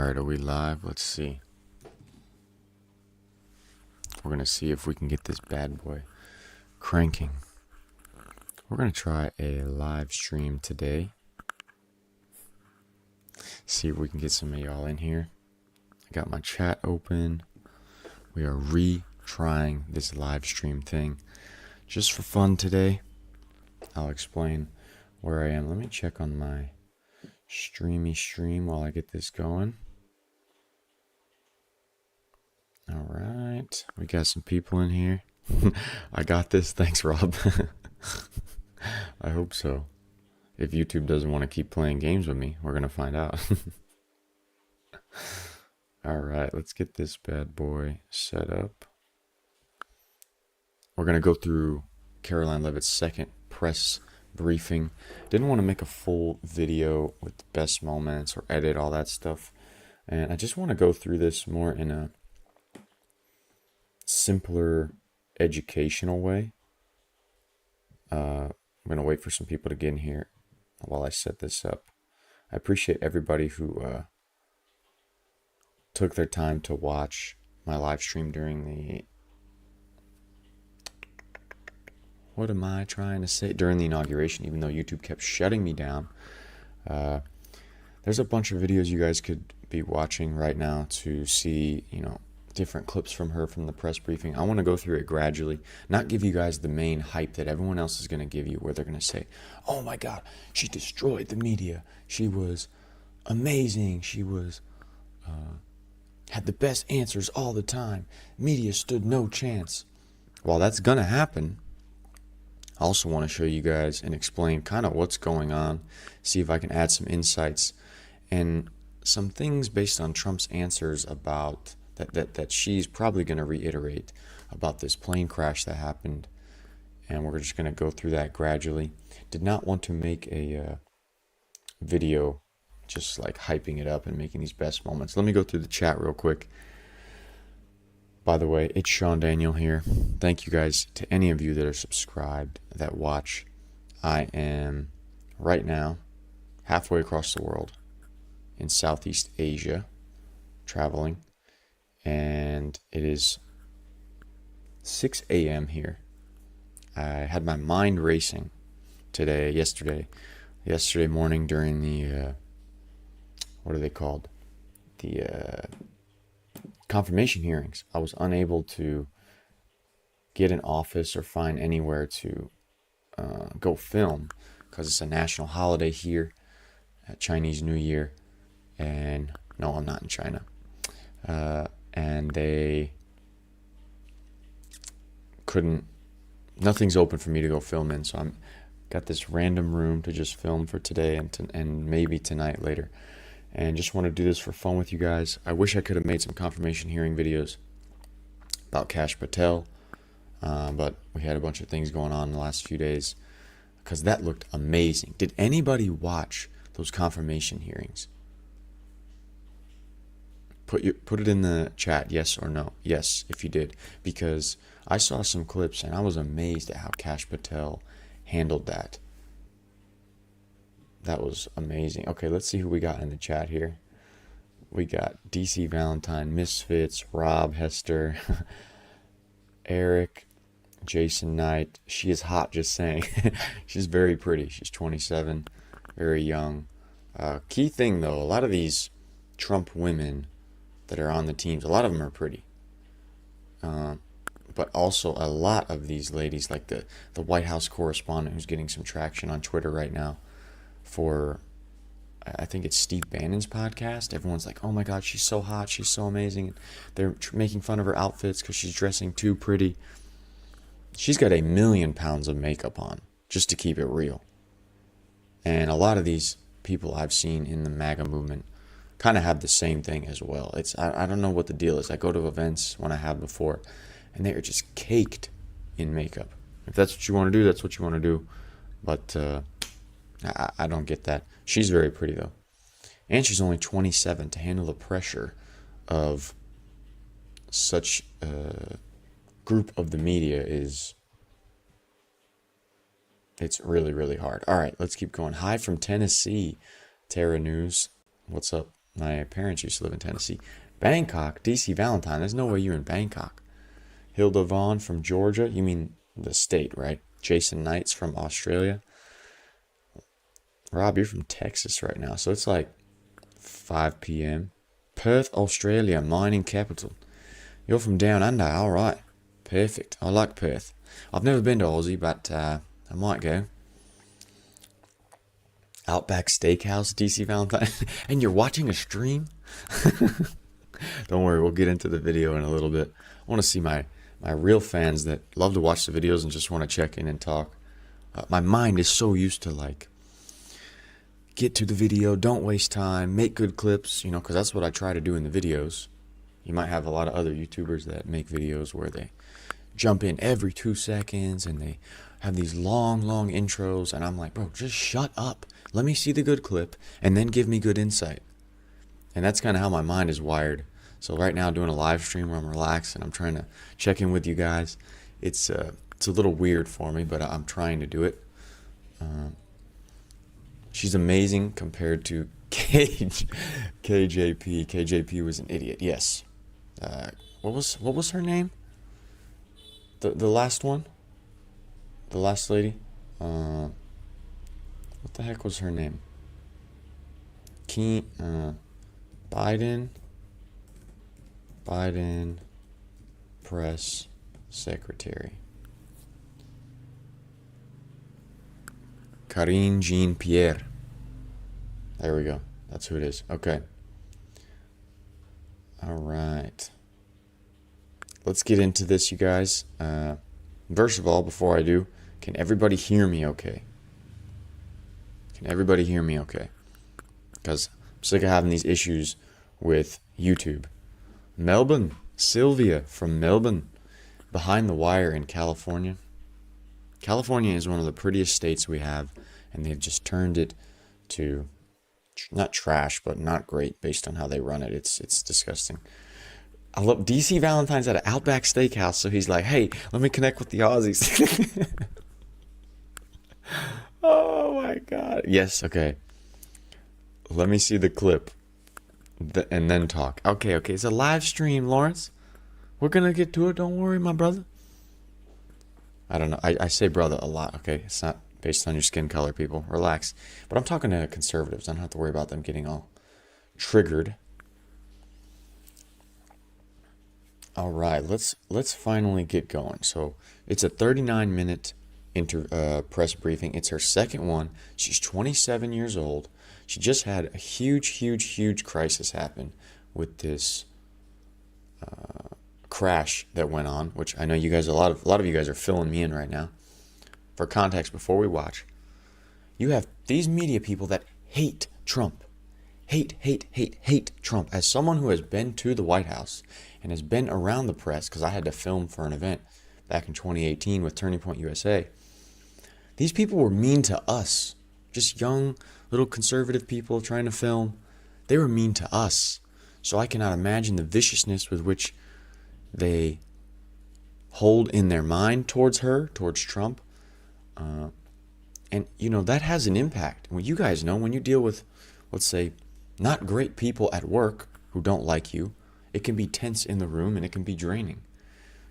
Alright, are we live? Let's see. We're going to see if we can get this bad boy cranking. We're going to try a live stream today. See if we can get some of y'all in here. I got my chat open. We are retrying this live stream thing just for fun today. I'll explain where I am. Let me check on my stream while I get this going. All right, we got some people in here. I got this. Thanks, Rob. I hope so. If YouTube doesn't want to keep playing games with me, we're gonna find out. All right, let's get this bad boy set up. We're gonna go through Karoline Leavitt's second press briefing. Didn't want to make a full video with the best moments or edit all that stuff, and I just want to go through this more in a simpler educational way. I'm gonna wait for some people to get in here while I set this up. I appreciate everybody who took their time to watch my live stream during the during the inauguration, even though YouTube kept shutting me down. There's a bunch of videos you guys could be watching right now to see, different clips from her from the press briefing. I want to go through it gradually, not give you guys the main hype that everyone else is going to give you, where they're going to say, oh my God, she destroyed the media. She was amazing. She was had the best answers all the time. Media stood no chance. While that's going to happen, I also want to show you guys and explain kind of what's going on, see if I can add some insights and some things based on Trump's answers about that she's probably going to reiterate about this plane crash that happened, and we're just going to go through that gradually. Did not want to make a video just like hyping it up and making these best moments. Let me go through the chat real quick. By the way, it's Sean Daniel here. Thank you guys to any of you that are subscribed, that watch. I am right now halfway across the world in Southeast Asia, traveling. And it is 6 a.m. here. I had my mind racing yesterday morning during the, what are they called? The confirmation hearings. I was unable to get an office or find anywhere to go film because it's a national holiday here, Chinese New Year. And no, I'm not in China. And they nothing's open for me to go film in, so I'm got this random room to just film for today and maybe tonight later, and just want to do this for fun with you guys. I wish I could have made some confirmation hearing videos about Kash Patel, but we had a bunch of things going on in the last few days, because that looked amazing. Did anybody watch those confirmation hearings? Put it in the chat, yes or no. Yes, if you did, because I saw some clips and I was amazed at how Kash Patel handled that. That was amazing. Okay, let's see who we got in the chat here. We got DC Valentine, Misfits, Rob, Hester, Eric, Jason Knight. She is hot, just saying. She's very pretty. She's 27, very young. Key thing though, a lot of these Trump women that are on the teams, a lot of them are pretty, but also a lot of these ladies, like the White House correspondent who's getting some traction on Twitter right now for, I think it's Steve Bannon's podcast. Everyone's like, oh my God, she's so hot, she's so amazing, and they're making fun of her outfits because she's dressing too pretty. She's got 1,000,000 pounds of makeup on, just to keep it real. And a lot of these people I've seen in the MAGA movement kind of have the same thing as well. I don't know what the deal is. I go to events when I have before, and they are just caked in makeup. If that's what you want to do, that's what you want to do. But I don't get that. She's very pretty though, and she's only 27. To handle the pressure of such a group of the media it's really, really hard. All right, let's keep going. Hi from Tennessee, Terra News. What's up? My parents used to live in Tennessee. Bangkok, DC Valentine. There's no way you're in Bangkok. Hilda Vaughn from Georgia. You mean the state, right? Jason Knights from Australia. Rob, you're from Texas right now, so it's like 5 p.m. Perth, Australia, mining capital. You're from down under, all right. Perfect. I like Perth. I've never been to Aussie, but I might go. Outback Steakhouse, DC Valentine. And you're watching a stream? Don't worry, we'll get into the video in a little bit. I want to see my real fans that love to watch the videos and just want to check in and talk. My mind is so used to like, get to the video, don't waste time, make good clips, because that's what I try to do in the videos. You might have a lot of other YouTubers that make videos where they jump in every 2 seconds and they have these long intros, and I'm like, bro, just shut up. Let me see the good clip and then give me good insight. And that's kind of how my mind is wired. So right now, doing a live stream where I'm relaxed and I'm trying to check in with you guys. It's a little weird for me, but I'm trying to do it. She's amazing compared to KJP. KJP was an idiot. Yes. What was her name? The last one? The last lady? What the heck was her name? Biden press secretary. Karine Jean-Pierre. There we go. That's who it is. Okay. All right. Let's get into this, you guys. First of all, before I do, can everybody hear me okay? Can everybody hear me okay? Because I'm sick of having these issues with YouTube. Melbourne. Sylvia from Melbourne. Behind the wire in California. California is one of the prettiest states we have, and they've just turned it to not trash, but not great based on how they run it. It's disgusting. I love DC Valentine's at an Outback Steakhouse, so he's like, hey, let me connect with the Aussies. Oh my God. Yes, okay. Let me see the clip and then talk. Okay, it's a live stream, Lawrence. We're going to get to it. Don't worry, my brother. I don't know. I say brother a lot, okay? It's not based on your skin color, people. Relax. But I'm talking to conservatives. I don't have to worry about them getting all triggered. All right, let's finally get going. So it's a 39-minute press briefing. It's her second one. She's 27 years old. She just had a huge crisis happen with this crash that went on, which I know you guys, a lot of you guys are filling me in right now. For context, before we watch, you have these media people that hate Trump. Hate Trump. As someone who has been to the White House and has been around the press, because I had to film for an event back in 2018 with Turning Point USA, these people were mean to us. Just young, little conservative people trying to film. They were mean to us. So I cannot imagine the viciousness with which they hold in their mind towards her, towards Trump. And, that has an impact. Well, you guys know when you deal with, let's say, not great people at work who don't like you, it can be tense in the room and it can be draining.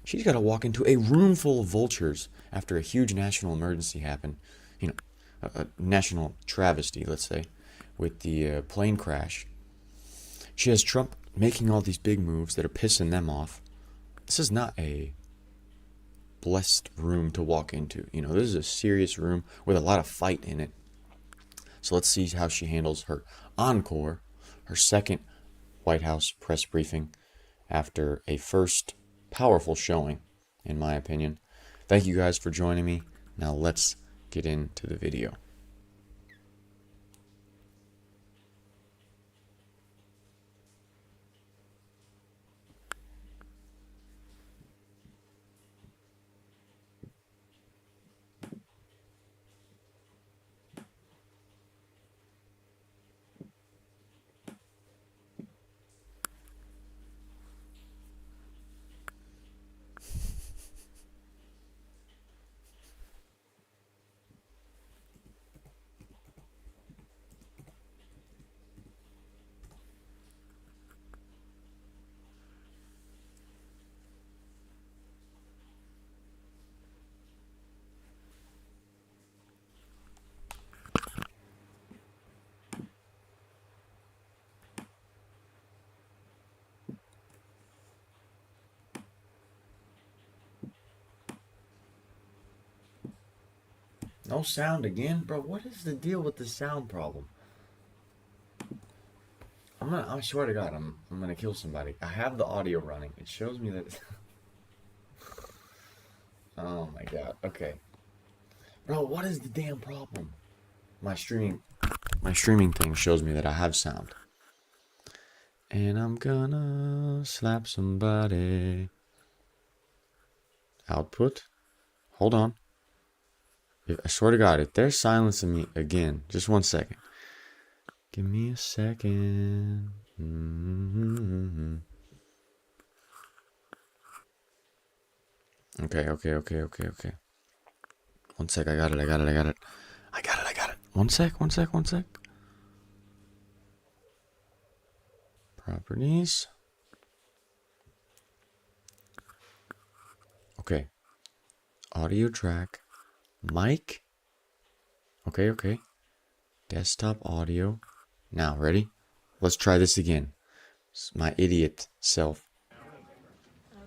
She's got to walk into a room full of vultures after a huge national emergency happened. A national travesty, let's say, with the plane crash. She has Trump making all these big moves that are pissing them off. This is not a blessed room to walk into. This is a serious room with a lot of fight in it. So let's see how she handles her encore, her second White House press briefing after a first powerful showing, in my opinion. Thank you guys for joining me. Now let's get into the video. No sound again? Bro, what is the deal with the sound problem? I swear to God, I'm gonna kill somebody. I have the audio running. It shows me that. Oh my God. Okay. Bro, what is the damn problem? My streaming thing shows me that I have sound. And I'm gonna slap somebody. Output. Hold on. I swear to God, if they're silencing me again, just 1 second. Give me a second. Okay. 1 sec, I got it. 1 sec. Properties. Okay. Audio track. Mic. Okay. Desktop audio. Now, ready? Let's try this again. It's my idiot self.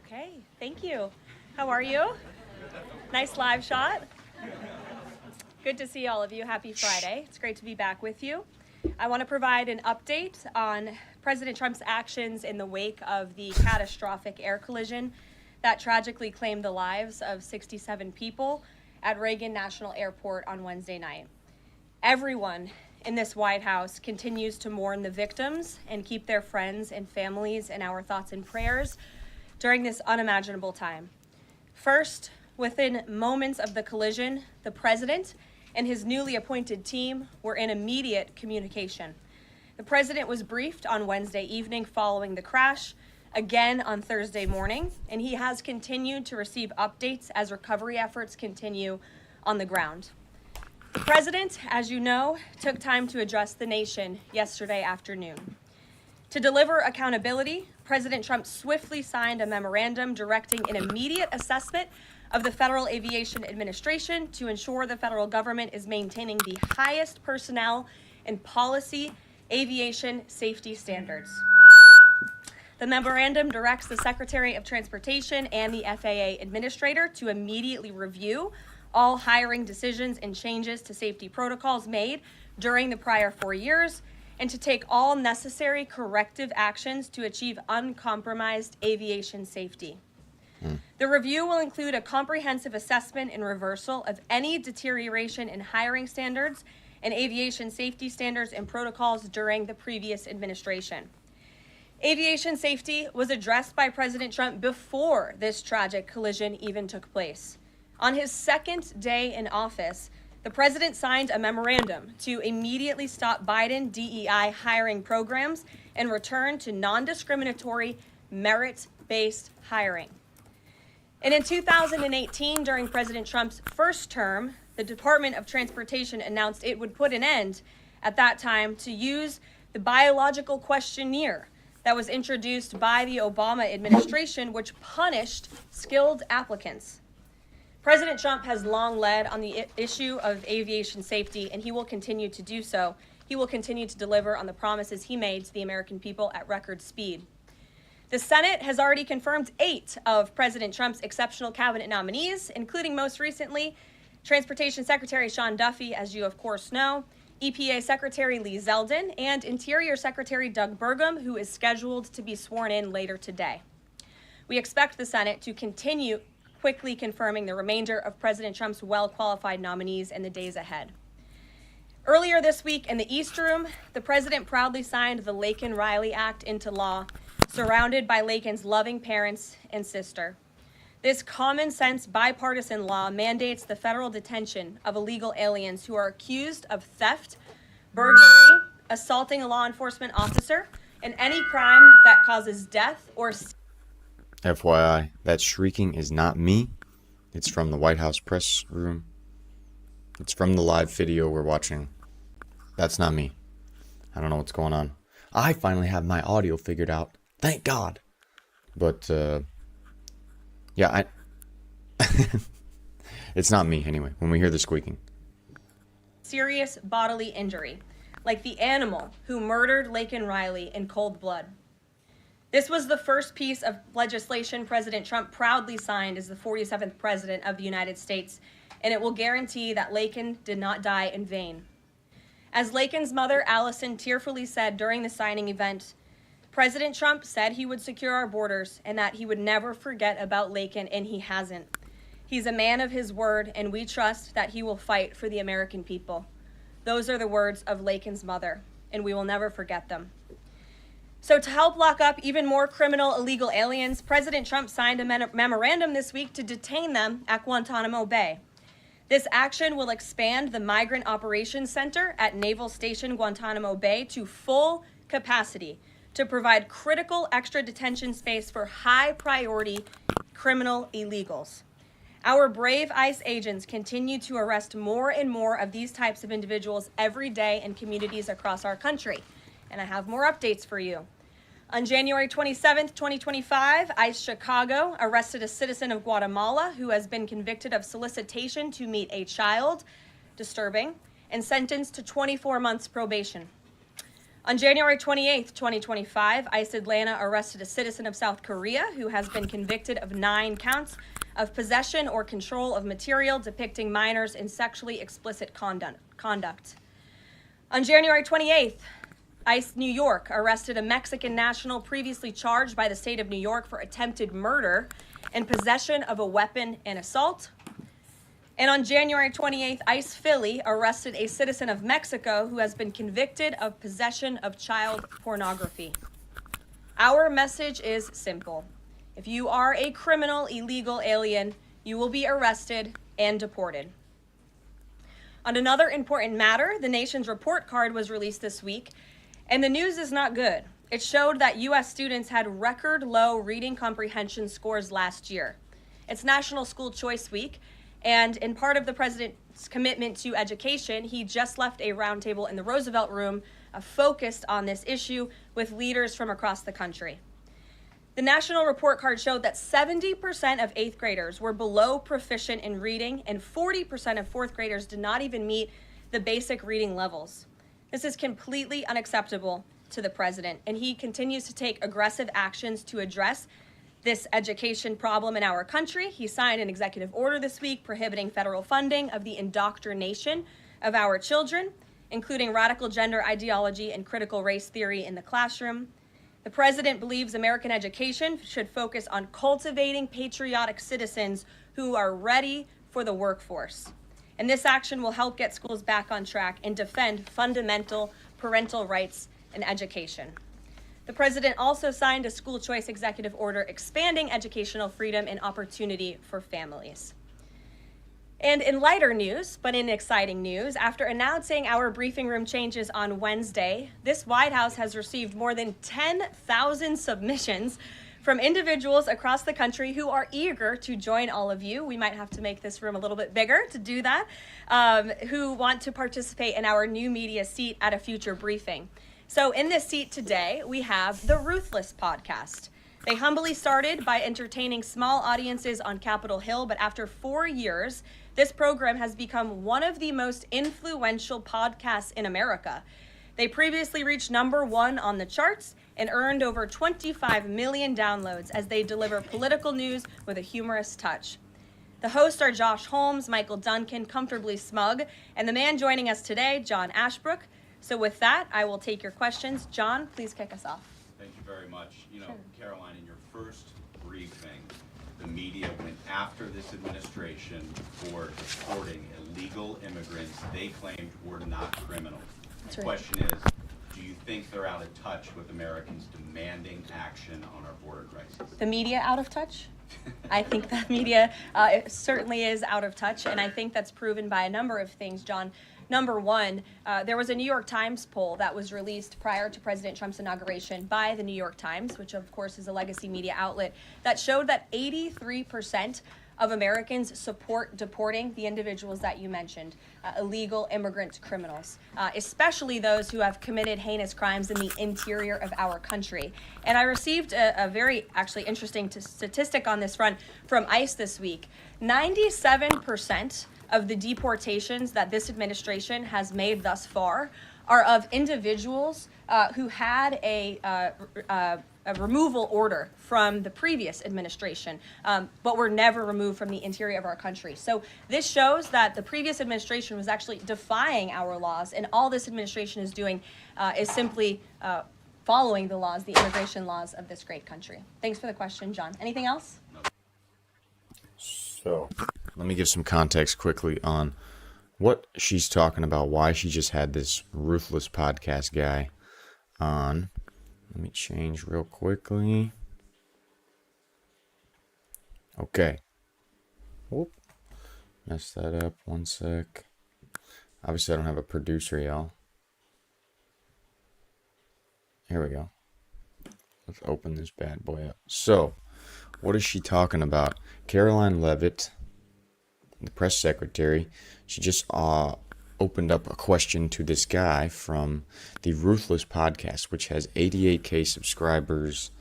Okay, thank you. How are you? Nice live shot. Good to see all of you. Happy Friday. It's great to be back with you. I want to provide an update on President Trump's actions in the wake of the catastrophic air collision that tragically claimed the lives of 67 people at Reagan National Airport on Wednesday night. Everyone in this White House continues to mourn the victims and keep their friends and families in our thoughts and prayers during this unimaginable time. First, within moments of the collision, the president and his newly appointed team were in immediate communication. The president was briefed on Wednesday evening following the crash, again on Thursday morning, and he has continued to receive updates as recovery efforts continue on the ground. The president, as you know, took time to address the nation yesterday afternoon. To deliver accountability, President Trump swiftly signed a memorandum directing an immediate assessment of the Federal Aviation Administration to ensure the federal government is maintaining the highest personnel and policy aviation safety standards. The memorandum directs the Secretary of Transportation and the FAA Administrator to immediately review all hiring decisions and changes to safety protocols made during the prior 4 years, and to take all necessary corrective actions to achieve uncompromised aviation safety. The review will include a comprehensive assessment and reversal of any deterioration in hiring standards and aviation safety standards and protocols during the previous administration. Aviation safety was addressed by President Trump before this tragic collision even took place. On his second day in office, the president signed a memorandum to immediately stop Biden DEI hiring programs and return to non-discriminatory, merit-based hiring. And in 2018, during President Trump's first term, the Department of Transportation announced it would put an end at that time to use the biological questionnaire that was introduced by the Obama administration, which punished skilled applicants. President Trump has long led on the issue of aviation safety, and he will continue to do so. He will continue to deliver on the promises he made to the American people at record speed. The Senate has already confirmed 8 of President Trump's exceptional cabinet nominees, including most recently Transportation Secretary Sean Duffy, as you of course know, EPA Secretary Lee Zeldin, and Interior Secretary Doug Burgum, who is scheduled to be sworn in later today. We expect the Senate to continue quickly confirming the remainder of President Trump's well-qualified nominees in the days ahead. Earlier this week in the East Room, the president proudly signed the Laken-Riley Act into law, surrounded by Laken's loving parents and sister. This common-sense bipartisan law mandates the federal detention of illegal aliens who are accused of theft, burglary, assaulting a law enforcement officer, and any crime that causes death or... FYI, that shrieking is not me. It's from the White House press room. It's from the live video we're watching. That's not me. I don't know what's going on. I finally have my audio figured out. Thank God. But, yeah, it's not me anyway, when we hear the squeaking. Serious bodily injury, like the animal who murdered Laken Riley in cold blood. This was the first piece of legislation President Trump proudly signed as the 47th President of the United States, and it will guarantee that Laken did not die in vain. As Laken's mother, Allison, tearfully said during the signing event, President Trump said he would secure our borders and that he would never forget about Laken, and he hasn't. He's a man of his word, and we trust that he will fight for the American people. Those are the words of Laken's mother, and we will never forget them. So to help lock up even more criminal illegal aliens, President Trump signed a memorandum this week to detain them at Guantanamo Bay. This action will expand the Migrant Operations Center at Naval Station Guantanamo Bay to full capacity to provide critical extra detention space for high-priority criminal illegals. Our brave ICE agents continue to arrest more and more of these types of individuals every day in communities across our country. And I have more updates for you. On January 27th, 2025, ICE Chicago arrested a citizen of Guatemala who has been convicted of solicitation to meet a child, disturbing, and sentenced to 24 months probation. On January 28th, 2025, ICE Atlanta arrested a citizen of South Korea who has been convicted of 9 counts of possession or control of material depicting minors in sexually explicit conduct. On January 28th, ICE New York arrested a Mexican national previously charged by the state of New York for attempted murder and possession of a weapon and assault. And on January 28th, ICE Philly arrested a citizen of Mexico who has been convicted of possession of child pornography. Our message is simple. If you are a criminal illegal alien, you will be arrested and deported. On another important matter, the nation's report card was released this week, and the news is not good. It showed that U.S. students had record low reading comprehension scores last year. It's National School Choice Week, and in part of the president's commitment to education, he just left a roundtable in the Roosevelt Room focused on this issue with leaders from across the country. The national report card showed that 70% of 8th graders were below proficient in reading, and 40% of 4th graders did not even meet the basic reading levels. This is completely unacceptable to the president, and he continues to take aggressive actions to address this education problem in our country. He signed an executive order this week prohibiting federal funding of the indoctrination of our children, including radical gender ideology and critical race theory in the classroom. The president believes American education should focus on cultivating patriotic citizens who are ready for the workforce. And this action will help get schools back on track and defend fundamental parental rights and education. The president also signed a school choice executive order expanding educational freedom and opportunity for families. And in lighter news, but in exciting news, after announcing our briefing room changes on Wednesday, this White House has received more than 10,000 submissions from individuals across the country who are eager to join all of you. We might have to make this room a little bit bigger to do that, who want to participate in our new media seat at a future briefing. So in this seat today, we have the Ruthless podcast. They humbly started by entertaining small audiences on Capitol Hill, but after 4 years, this program has become one of the most influential podcasts in America. They previously reached #1 on the charts and earned over 25 million downloads as they deliver political news with a humorous touch. The hosts are Josh Holmes, Michael Duncan, Comfortably Smug, and the man joining us today, John Ashbrook. So with that, I will take your questions. John, please kick us off. Thank you very much. Karoline, in your first briefing, the media went after this administration for deporting illegal immigrants they claimed were not criminals. That's The right. question is, do you think they're out of touch with Americans demanding action on our border crisis? The media out of touch? I think the media it certainly is out of touch, and I think that's proven by a number of things, John. #1, there was a New York Times poll that was released prior to President Trump's inauguration by the New York Times, which of course is a legacy media outlet, that showed that 83% of Americans support deporting the individuals that you mentioned, illegal immigrant criminals, especially those who have committed heinous crimes in the interior of our country. And I received a very actually interesting statistic on this front from ICE this week. 97% of the deportations that this administration has made thus far are of individuals who had a removal order from the previous administration, but were never removed from the interior of our country. So this shows that the previous administration was actually defying our laws, and all this administration is doing is simply following the laws, the immigration laws of this great country. Thanks for the question, John. Anything else? So, let me give some context quickly on what she's talking about, why she just had this ruthless podcast guy on. Let me change real quickly. Okay. Whoop. Messed that up. One sec. Obviously, I don't have a producer, y'all. Here we go. Let's open this bad boy up. So, what is she talking about? Karoline Leavitt, the press secretary, she just opened up a question to this guy from the Ruthless podcast, which has 88K subscribers.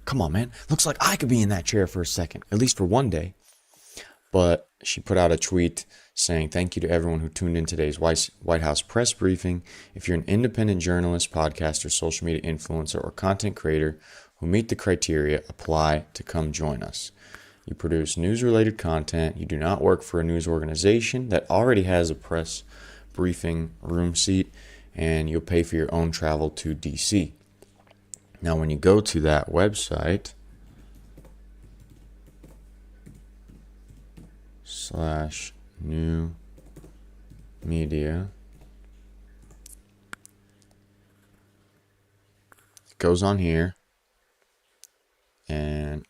Come on, man. Looks like I could be in that chair for a second, at least for one day. But she put out a tweet saying, "Thank you to everyone who tuned in today's White House press briefing. If you're an independent journalist, podcaster, social media influencer, or content creator who meet the criteria, apply to come join us. You produce news-related content. You do not work for a news organization that already has a press briefing room seat, and you'll pay for your own travel to D.C." Now, when you go to that website, /new media, it goes on here, and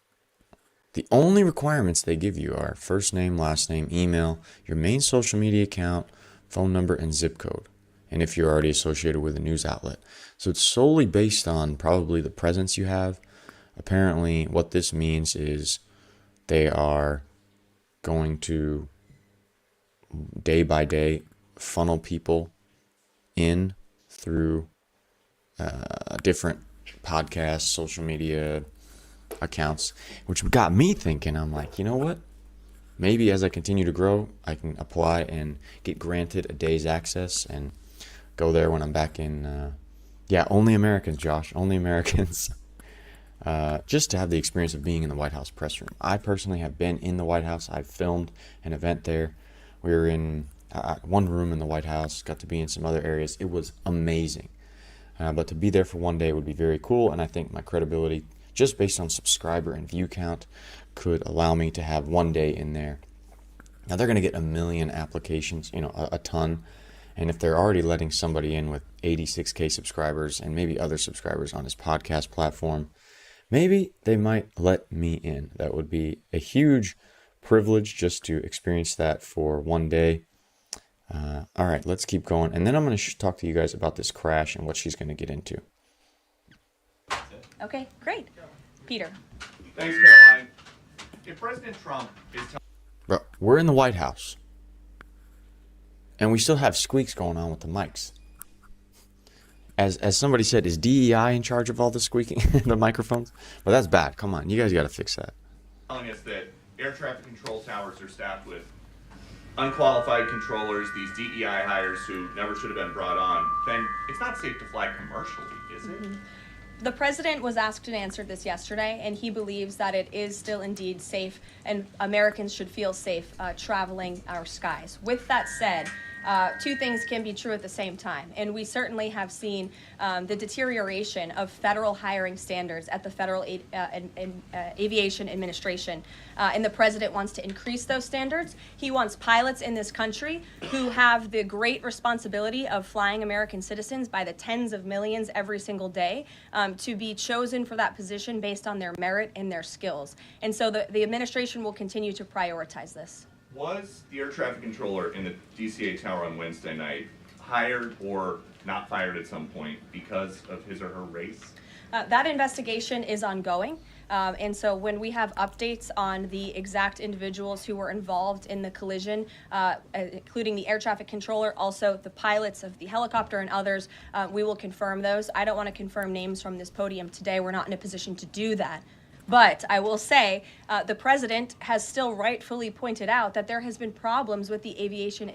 the only requirements they give you are first name, last name, email, your main social media account, phone number, and zip code, and if you're already associated with a news outlet. So it's solely based on probably the presence you have. Apparently, what this means is they are going to day by day funnel people in through different podcasts, social media accounts, which got me thinking. I'm like, you know what? Maybe as I continue to grow, I can apply and get granted a day's access and go there when I'm back in. Only Americans, Josh. Only Americans. Just to have the experience of being in the White House press room. I personally have been in the White House. I've filmed an event there. We were in one room in the White House, got to be in some other areas. It was amazing. But to be there for one day would be very cool, and I think my credibility, just based on subscriber and view count, could allow me to have one day in there. Now, they're going to get 1 million applications, a ton. And if they're already letting somebody in with 86K subscribers and maybe other subscribers on his podcast platform, maybe they might let me in. That would be a huge privilege just to experience that for one day. All right, let's keep going. And then I'm going to talk to you guys about this crash and what she's going to get into. Okay, great. Peter. Thanks, Caroline. If President Trump is Bro, we're in the White House. And we still have squeaks going on with the mics. As somebody said, is DEI in charge of all the squeaking, the microphones? Well, that's bad. Come on, you guys got to fix that. telling us that air traffic control towers are staffed with unqualified controllers, these DEI hires who never should have been brought on, then it's not safe to fly commercially, is it? Mm-hmm. The president was asked and answered this yesterday, and he believes that it is still indeed safe, and Americans should feel safe traveling our skies. With that said, two things can be true at the same time, and we certainly have seen the deterioration of federal hiring standards at the Federal Aviation Administration, and the president wants to increase those standards. He wants pilots in this country who have the great responsibility of flying American citizens by the tens of millions every single day to be chosen for that position based on their merit and their skills. And so the administration will continue to prioritize this. Was the air traffic controller in the DCA tower on Wednesday night hired or not fired at some point because of his or her race? That investigation is ongoing. And so when we have updates on the exact individuals who were involved in the collision, including the air traffic controller, also the pilots of the helicopter and others, we will confirm those. I don't want to confirm names from this podium today. We're not in a position to do that. But I will say the president has still rightfully pointed out that there has been problems with the aviation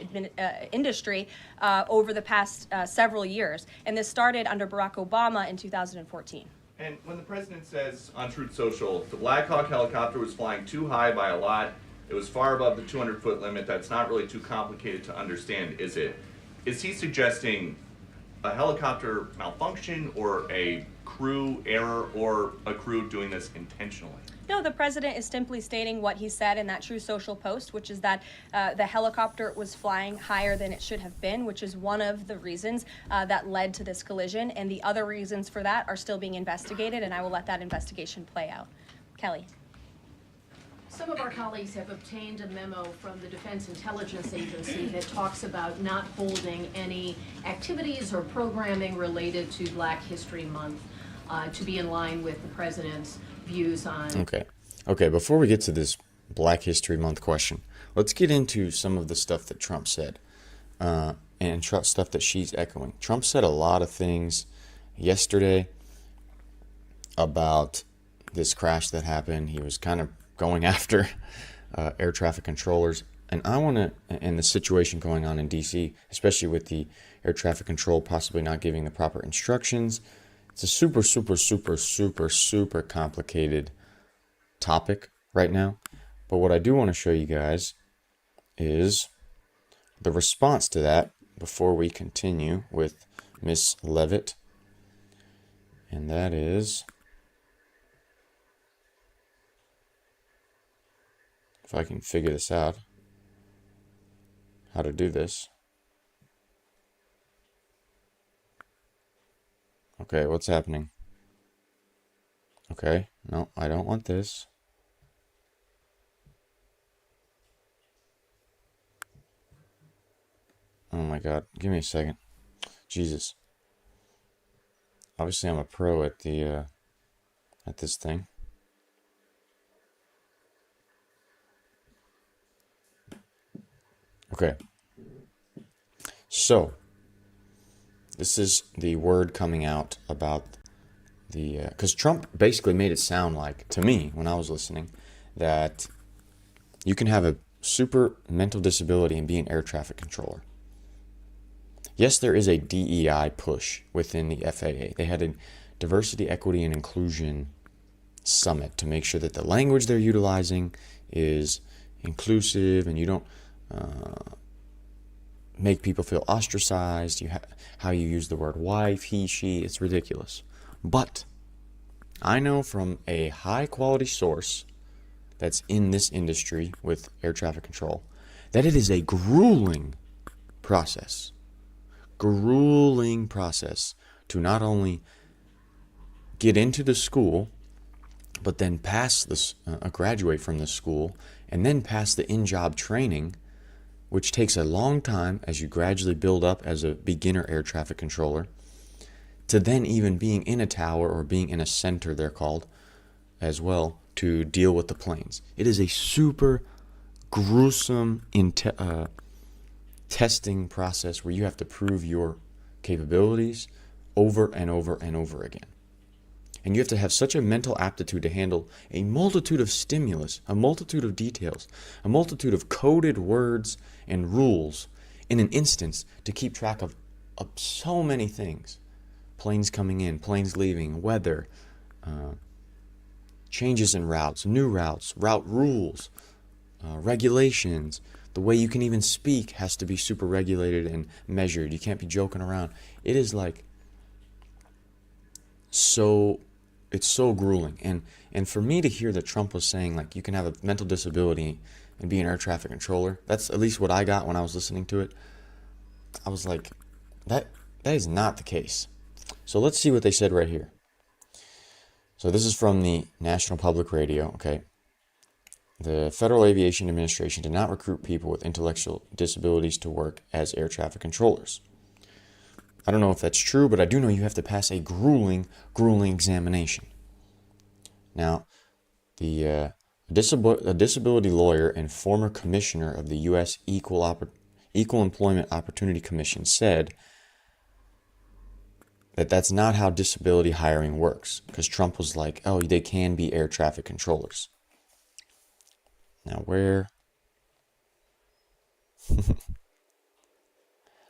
industry over the past several years. And this started under Barack Obama in 2014. And when the president says on Truth Social, the Black Hawk helicopter was flying too high by a lot, it was far above the 200-foot limit, that's not really too complicated to understand, is it? Is he suggesting a helicopter malfunction or a crew error or a crew doing this intentionally? No, the president is simply stating what he said in that True Social post, which is that the helicopter was flying higher than it should have been, which is one of the reasons that led to this collision. And the other reasons for that are still being investigated, and I will let that investigation play out. Kelly. Some of our colleagues have obtained a memo from the Defense Intelligence Agency that talks about not holding any activities or programming related to Black History Month to be in line with the president's views on... Okay, before we get to this Black History Month question, let's get into some of the stuff that Trump said and stuff that she's echoing. Trump said a lot of things yesterday about this crash that happened. He was kind of going after air traffic controllers. And I want to, and the situation going on in D.C., especially with the air traffic control possibly not giving the proper instructions, it's a super, super, super, super, super complicated topic right now. But what I do want to show you guys is the response to that before we continue with Miss Leavitt. And that is... if I can figure this out, how to do this. Okay, what's happening? Okay, no, I don't want this. Oh my God, give me a second. Jesus. Obviously I'm a pro at the, at this thing. Okay, so this is the word coming out about the, because Trump basically made it sound like, to me, when I was listening, that you can have a super mental disability and be an air traffic controller. Yes, there is a DEI push within the FAA. They had a diversity, equity, and inclusion summit to make sure that the language they're utilizing is inclusive and you don't make people feel ostracized. How you use the word wife, he, she, it's ridiculous. But I know from a high quality source that's in this industry with air traffic control that it is a grueling process to not only get into the school, but then pass this, graduate from the school, and then pass the in-job training, which takes a long time as you gradually build up as a beginner air traffic controller, to then even being in a tower or being in a center, they're called, as well, to deal with the planes. It is a super gruesome testing process where you have to prove your capabilities over and over and over again. And you have to have such a mental aptitude to handle a multitude of stimulus, a multitude of details, a multitude of coded words and rules in an instance to keep track of so many things. Planes coming in, planes leaving, weather, changes in routes, new routes, route rules, regulations. The way you can even speak has to be super regulated and measured. You can't be joking around. It is like it's so grueling. And for me to hear that Trump was saying like you can have a mental disability and be an air traffic controller, that's at least what I got when I was listening to it. I was like, that is not the case. So let's see what they said right here. So this is from the National Public Radio, okay? The Federal Aviation Administration did not recruit people with intellectual disabilities to work as air traffic controllers. I don't know if that's true, but I do know you have to pass a grueling examination. Now, a disability lawyer and former commissioner of the U.S. Equal Employment Opportunity Commission said that that's not how disability hiring works, because Trump was like, oh, they can be air traffic controllers. Now where?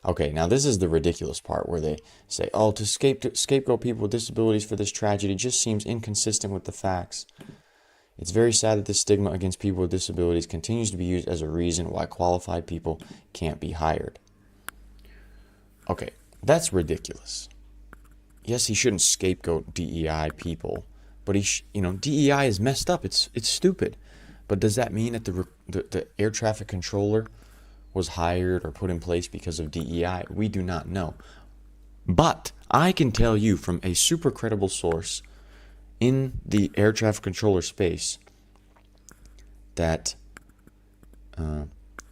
Okay, now this is the ridiculous part where they say, oh, to scapegoat people with disabilities for this tragedy just seems inconsistent with the facts. It's very sad that this stigma against people with disabilities continues to be used as a reason why qualified people can't be hired. Okay, that's ridiculous. Yes, he shouldn't scapegoat DEI people, but DEI is messed up. It's stupid. But does that mean that the air traffic controller was hired or put in place because of DEI? We do not know. But I can tell you from a super credible source in the air traffic controller space that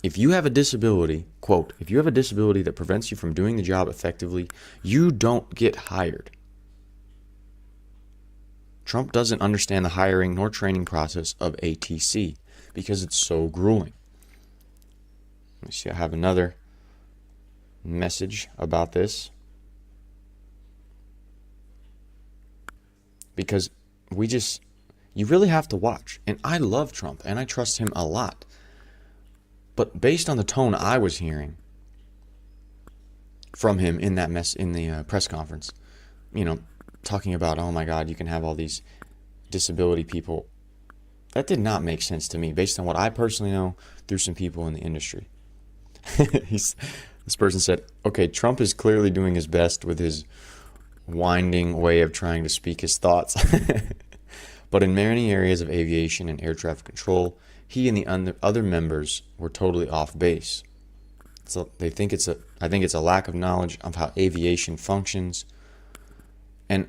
if you have a disability, quote, if you have a disability that prevents you from doing the job effectively, you don't get hired. Trump doesn't understand the hiring nor training process of ATC because it's so grueling. Let me see, I have another message about this. Because you really have to watch. And I love Trump and I trust him a lot. But based on the tone I was hearing from him in the press conference, talking about, oh my God, you can have all these disability people. That did not make sense to me based on what I personally know through some people in the industry. This person said, okay, Trump is clearly doing his best with his winding way of trying to speak his thoughts. But in many areas of aviation and air traffic control, he and the other members were totally off base. So I think it's a lack of knowledge of how aviation functions. And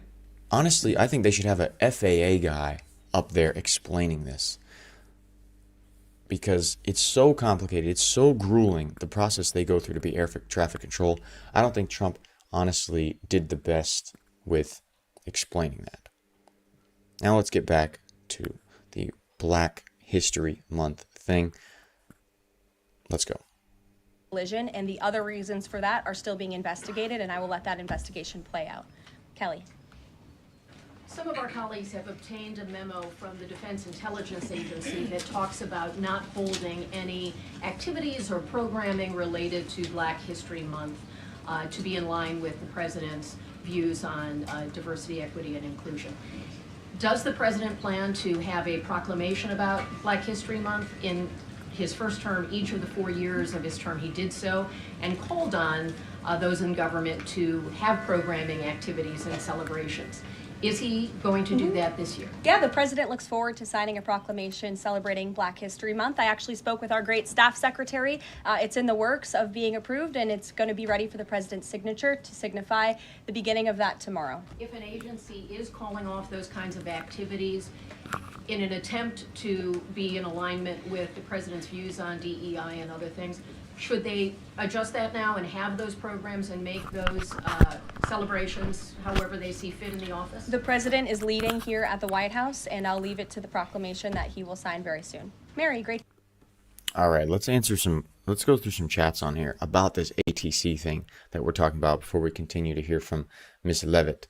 honestly, I think they should have a FAA guy up there explaining this. Because it's so complicated, it's so grueling, the process they go through to be air traffic control. I don't think Trump honestly did the best with explaining that. Now let's get back to the Black History Month thing. Let's go. Collision, and the other reasons for that are still being investigated, and I will let that investigation play out. Kelly. Some of our colleagues have obtained a memo from the Defense Intelligence Agency that talks about not holding any activities or programming related to Black History Month to be in line with the President's views on diversity, equity, and inclusion. Does the President plan to have a proclamation about Black History Month? In his first term, each of the 4 years of his term, he did so and called on those in government to have programming activities and celebrations. Is he going to do that this year? Yeah, the president looks forward to signing a proclamation celebrating Black History Month. I actually spoke with our great staff secretary. It's in the works of being approved, and it's going to be ready for the president's signature to signify the beginning of that tomorrow. If an agency is calling off those kinds of activities in an attempt to be in alignment with the president's views on DEI and other things, should they adjust that now and have those programs and make those celebrations however they see fit in the office? The president is leading here at the White House, and I'll leave it to the proclamation that he will sign very soon. Mary, great. All right, let's go through some chats on here about this ATC thing that we're talking about before we continue to hear from Miss Leavitt.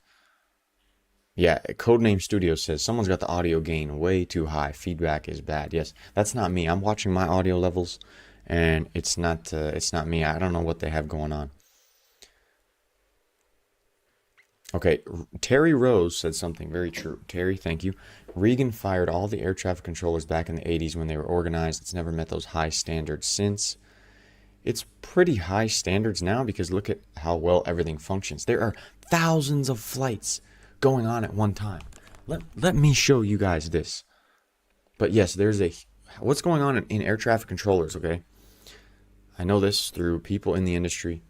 Yeah, Codename Studio says someone's got the audio gain way too high. Feedback is bad. Yes, that's not me. I'm watching my audio levels, and it's not me. I don't know what they have going on. Okay, Terry Rose said something very true. Terry, thank you. Reagan fired all the air traffic controllers back in the 80s when they were organized. It's never met those high standards since. It's pretty high standards now because look at how well everything functions. There are thousands of flights going on at one time. Let me show you guys this. But yes, what's going on in air traffic controllers, okay? I know this through people in the industry.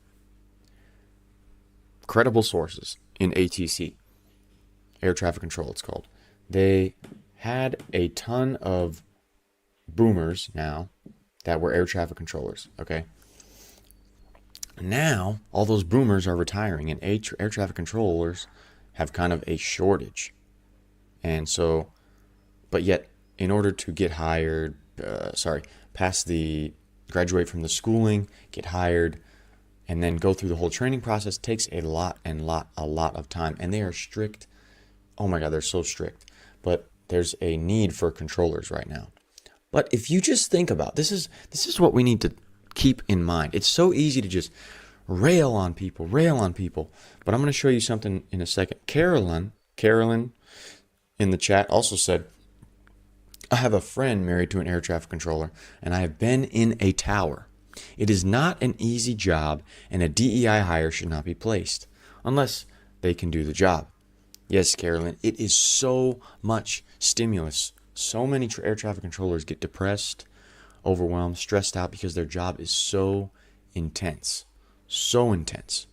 Credible sources in ATC, air traffic control it's called. They had a ton of boomers now that were air traffic controllers, okay? Now, all those boomers are retiring and air traffic controllers have kind of a shortage. And so, but yet, in order to get hired, graduate from the schooling, get hired, and then go through the whole training process takes a lot of time. And they are strict. Oh my God, they're so strict. But there's a need for controllers right now. But if you just think about this is what we need to keep in mind. It's so easy to just rail on people. But I'm going to show you something in a second. Karoline in the chat also said, I have a friend married to an air traffic controller, and I have been in a tower. It is not an easy job, and a DEI hire should not be placed unless they can do the job. Yes, Karoline, it is so much stimulus. So many air traffic controllers get depressed, overwhelmed, stressed out because their job is so intense. So intense.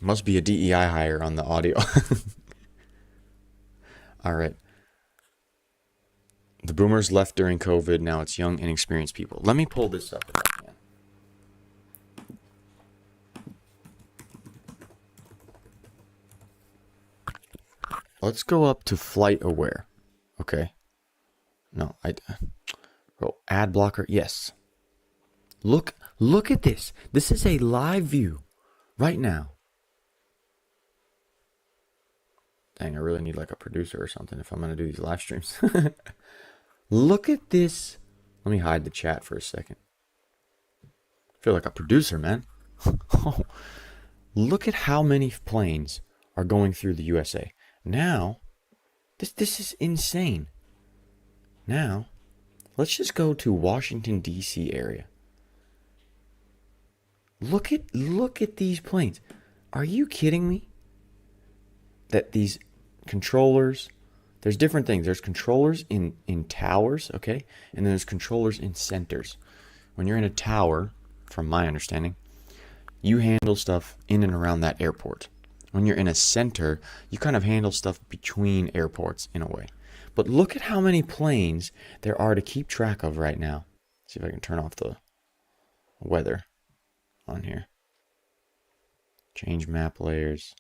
Must be a DEI hire on the audio. All right. The boomers left during COVID. Now it's young, inexperienced people. Let me pull this up if I can. Let's go up to flight aware. Okay. No, ad blocker. Yes. Look at this. This is a live view right now. Dang, I really need like a producer or something if I'm going to do these live streams. Look at this. Let me hide the chat for a second. I feel like a producer, man. Look at how many planes are going through the USA. Now, this is insane. Now, let's just go to Washington, D.C. area. Look at these planes. Are you kidding me? That these controllers, there's different things. There's controllers in towers, okay? And then there's controllers in centers. When you're in a tower, from my understanding, you handle stuff in and around that airport. When you're in a center, you kind of handle stuff between airports in a way. But look at how many planes there are to keep track of right now. See if I can turn off the weather on here. Change map layers.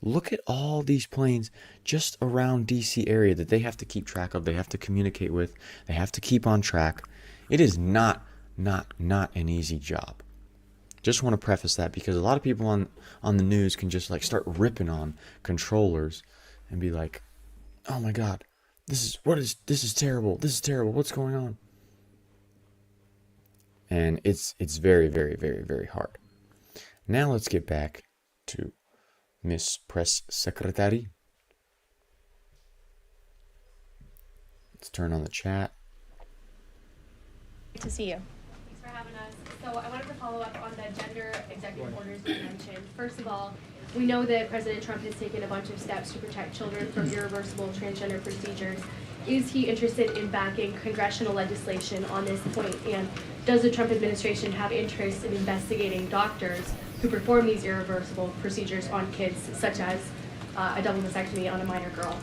Look at all these planes just around DC area that they have to keep track of, they have to communicate with, they have to keep on track. It is not an easy job. Just want to preface that because a lot of people on the news can just like start ripping on controllers and be like, "Oh my God, this is terrible. This is terrible. What's going on?" And it's very, very, very, very hard. Now let's get back to Miss Press Secretary. Let's turn on the chat. Good to see you. Thanks for having us. So I wanted to follow up on the gender executive orders you mentioned. First of all, we know that President Trump has taken a bunch of steps to protect children from irreversible transgender procedures. Is he interested in backing congressional legislation on this point? And does the Trump administration have interest in investigating doctors who perform these irreversible procedures on kids, such as a double mastectomy on a minor girl?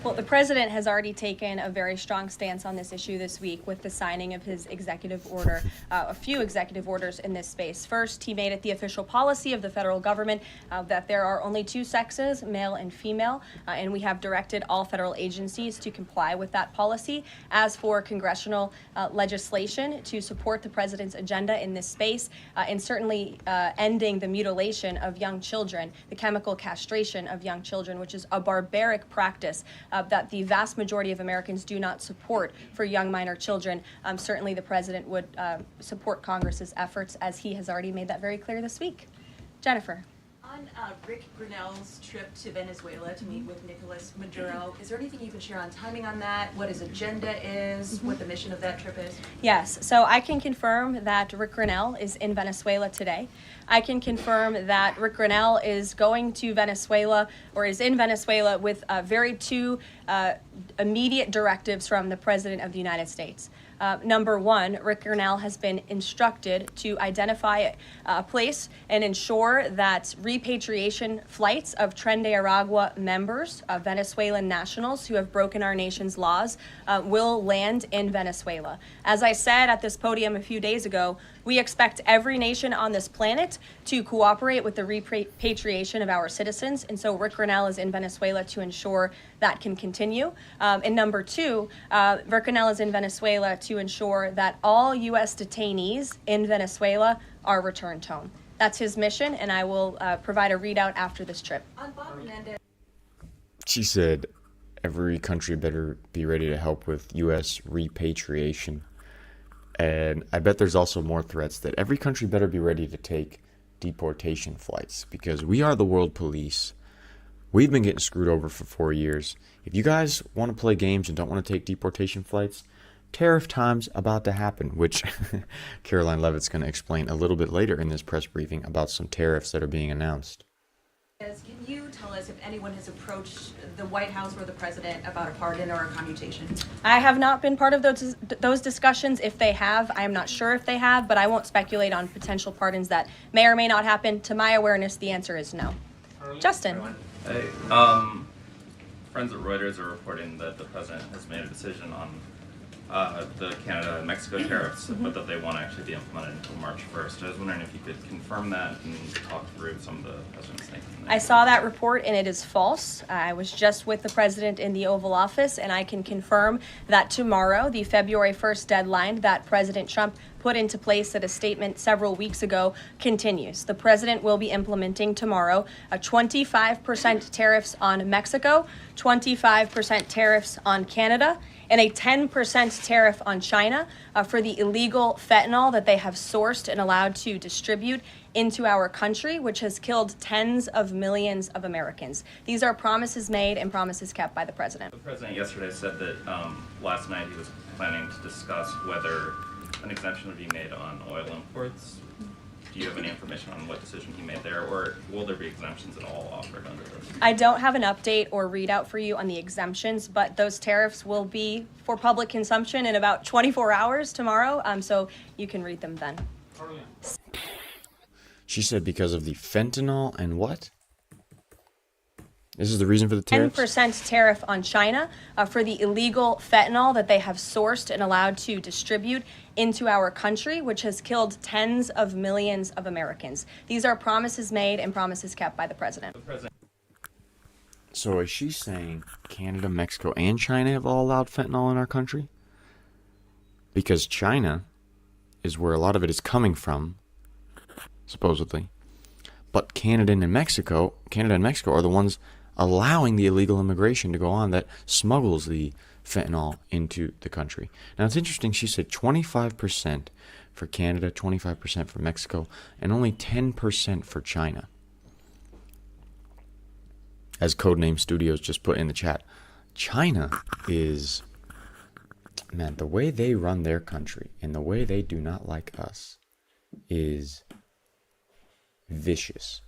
Well, the president has already taken a very strong stance on this issue this week with the signing of his executive order, a few executive orders in this space. First, he made it the official policy of the federal government that there are only two sexes, male and female, and we have directed all federal agencies to comply with that policy. As for congressional legislation to support the president's agenda in this space, and certainly ending the mutilation of young children, the chemical castration of young children, which is a barbaric practice that the vast majority of Americans do not support for young minor children. Certainly the president would support Congress's efforts, as he has already made that very clear this week. Jennifer. On Rick Grinnell's trip to Venezuela to meet with Nicolas Maduro, is there anything you can share on timing on that, what his agenda is, what the mission of that trip is? Yes, so I can confirm that Rick Grinnell is in Venezuela today. I can confirm that Rick Grinnell is going to Venezuela, or is in Venezuela, with two immediate directives from the President of the United States. Number one, Rick Grinnell has been instructed to identify a place and ensure that repatriation flights of Tren de Aragua members, Venezuelan nationals who have broken our nation's laws, will land in Venezuela. As I said at this podium a few days ago, We expect every nation on this planet to cooperate with the repatriation of our citizens, and so Rick Grinnell is in Venezuela to ensure that can continue. And number two, Rick Grinnell is in Venezuela to ensure that all U.S. detainees in Venezuela are returned home. That's his mission, and I will provide a readout after this trip. On Bob Menendez. She said every country better be ready to help with U.S. repatriation. And I bet there's also more threats that every country better be ready to take deportation flights, because we are the world police. We've been getting screwed over for 4 years. If you guys want to play games and don't want to take deportation flights, tariff time's about to happen, which Karoline Leavitt's going to explain a little bit later in this press briefing about some tariffs that are being announced. Can you tell us if anyone has approached the White House or the president about a pardon or a commutation? I have not been part of those discussions. If they have, I am not sure if they have, but I won't speculate on potential pardons that may or may not happen. To my awareness, the answer is no. Justin. Hey, friends at Reuters are reporting that the president has made a decision on the Canada and Mexico tariffs, but that they won't actually be implemented until March 1st. I was wondering if you could confirm that and talk through some of the president's thinking. I saw that report and it is false. I was just with the president in the Oval Office, and I can confirm that tomorrow, the February 1st deadline that President Trump put into place at a statement several weeks ago, continues. The president will be implementing tomorrow a 25% tariffs on Mexico, 25% tariffs on Canada, and a 10% tariff on China for the illegal fentanyl that they have sourced and allowed to distribute into our country, which has killed tens of millions of Americans. These are promises made and promises kept by the president. The president yesterday said that last night he was planning to discuss whether an exemption would be made on oil imports. Do you have any information on what decision he made there, or will there be exemptions at all offered under this? I don't have an update or readout for you on the exemptions, but those tariffs will be for public consumption in about 24 hours tomorrow, so you can read them then. She said because of the fentanyl and what? This is the reason for the tariffs? 10% tariff on China for the illegal fentanyl that they have sourced and allowed to distribute into our country, which has killed tens of millions of Americans. These are promises made and promises kept by the president. So is she saying Canada, Mexico, and China have all allowed fentanyl in our country? Because China is where a lot of it is coming from, supposedly. But Canada and Mexico are the ones allowing the illegal immigration to go on that smuggles the fentanyl into the country. Now it's interesting, she said 25% for Canada, 25% for Mexico, and only 10% for China. As Codename Studios just put in the chat, China is, man, the way they run their country and the way they do not like us is vicious.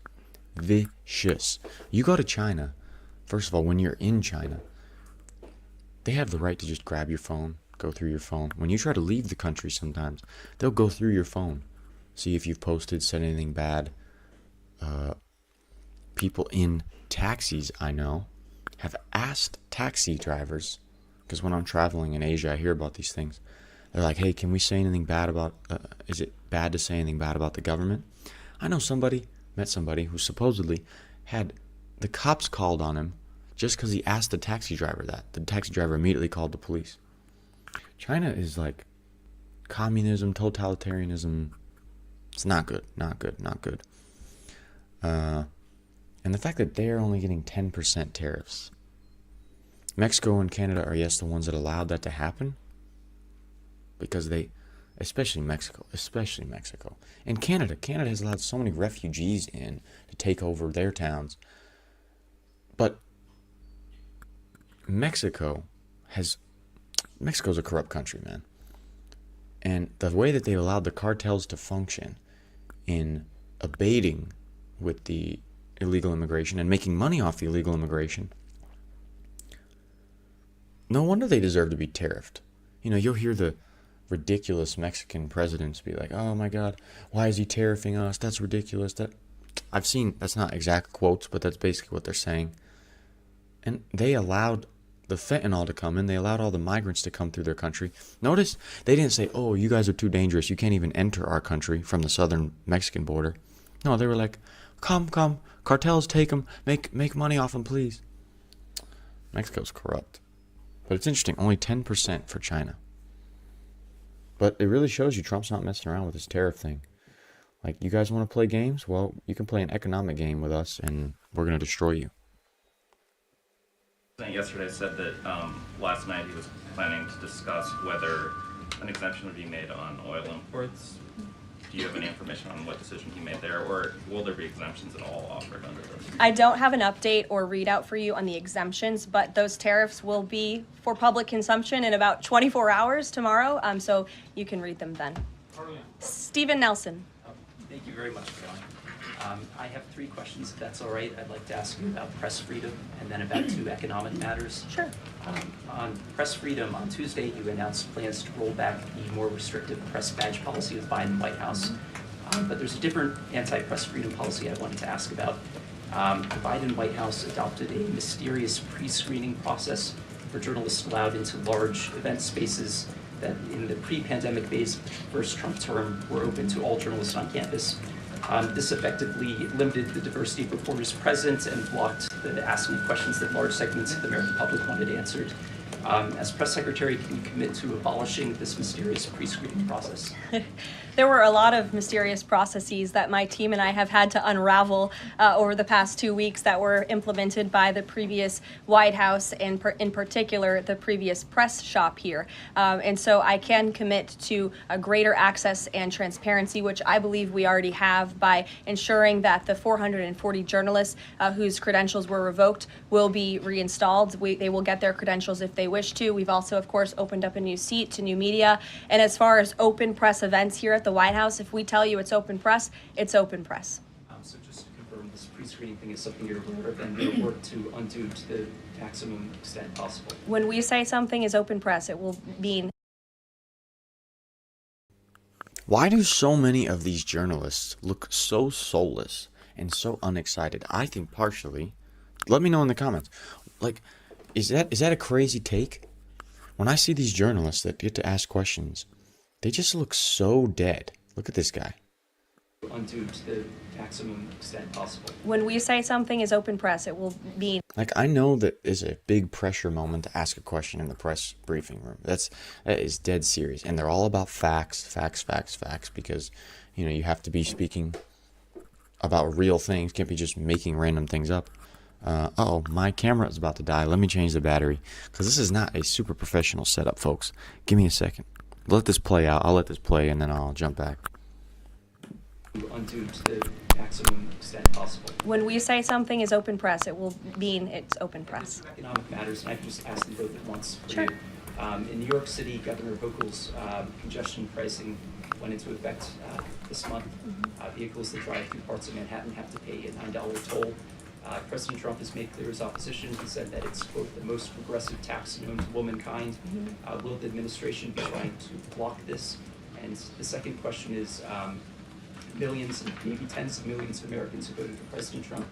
Vicious. You go to China, first of all, when you're in China, they have the right to just grab your phone, go through your phone. When you try to leave the country sometimes, they'll go through your phone, see if you've posted, said anything bad. People in taxis, I know, have asked taxi drivers, because when I'm traveling in Asia, I hear about these things. They're like, hey, can we say anything bad about, is it bad to say anything bad about the government? I know met somebody who supposedly had the cops called on him just because he asked the taxi driver that. The taxi driver immediately called the police. China is like communism, totalitarianism. It's not good, not good, not good. And the fact that they're only getting 10% tariffs. Mexico and Canada are, yes, the ones that allowed that to happen. Because they, especially Mexico. And Canada has allowed so many refugees in to take over their towns. But Mexico's a corrupt country, man. And the way that they allowed the cartels to function in abating with the illegal immigration and making money off the illegal immigration, no wonder they deserve to be tariffed. You know, you'll hear the ridiculous Mexican presidents be like, oh my God, why is he tariffing us? That's ridiculous. I've seen, that's not exact quotes, but that's basically what they're saying. And they allowed the fentanyl to come in. They allowed all the migrants to come through their country. Notice they didn't say, oh, you guys are too dangerous. You can't even enter our country from the southern Mexican border. No, they were like, come, cartels take them, make money off them, please. Mexico's corrupt. But it's interesting, only 10% for China. But it really shows you Trump's not messing around with this tariff thing. Like, you guys want to play games? Well, you can play an economic game with us, and we're going to destroy you. Yesterday said that last night he was planning to discuss whether an exemption would be made on oil imports. Do you have any information on what decision he made there, or will there be exemptions at all offered under this? I don't have an update or readout for you on the exemptions, but those tariffs will be for public consumption in about 24 hours tomorrow, so you can read them then. Stephen Nelson. Thank you very much, Caroline. I have 3 questions, if that's all right. I'd like to ask you about press freedom and then about 2 economic matters. Sure. On press freedom, on Tuesday you announced plans to roll back the more restrictive press badge policy of the Biden White House. But there's a different anti-press freedom policy I wanted to ask about. The Biden White House adopted a mysterious pre-screening process for journalists allowed into large event spaces that in the pre-pandemic days of the first Trump term were open to all journalists on campus. This effectively limited the diversity of reporters present and blocked the asking of questions that large segments of the American public wanted answered. As press secretary, can you commit to abolishing this mysterious pre-screening process? There were a lot of mysterious processes that my team and I have had to unravel over the past 2 weeks that were implemented by the previous White House and in particular the previous press shop here. And so I can commit to a greater access and transparency, which I believe we already have by ensuring that the 440 journalists whose credentials were revoked will be reinstalled. They will get their credentials if they wish to. We've also, of course, opened up a new seat to new media. And as far as open press events here at the White House, if we tell you it's open press, it's open press. So just to confirm, this pre-screening thing is something you're aware of and you'll work to undo to the maximum extent possible. When we say something is open press, it will mean. Why do so many of these journalists look so soulless and so unexcited? I think partially. Let me know in the comments. Like, is that a crazy take? When I see these journalists that get to ask questions, they just look so dead. Look at this guy. Undo to the maximum extent possible. When we say something is open press, it will mean. Like, I know that is a big pressure moment to ask a question in the press briefing room. That is dead serious. And they're all about facts, because, you have to be speaking about real things. Can't be just making random things up. Uh-oh, my camera is about to die. Let me change the battery, because this is not a super professional setup, folks. Give me a second. Let this play out. I'll let this play, and then I'll jump back. Undo to the maximum extent possible. When we say something is open press, it will mean it's open press. Economic matters, and I can just ask them both at once for Sure. you. In New York City, Governor Hochul's congestion pricing went into effect this month. Vehicles that drive through parts of Manhattan have to pay a $9 toll. President Trump has made clear his opposition. He said that it's, quote, the most regressive tax known to womankind. Will the administration be trying to block this? And the second question is, millions and maybe tens of millions of Americans who voted for President Trump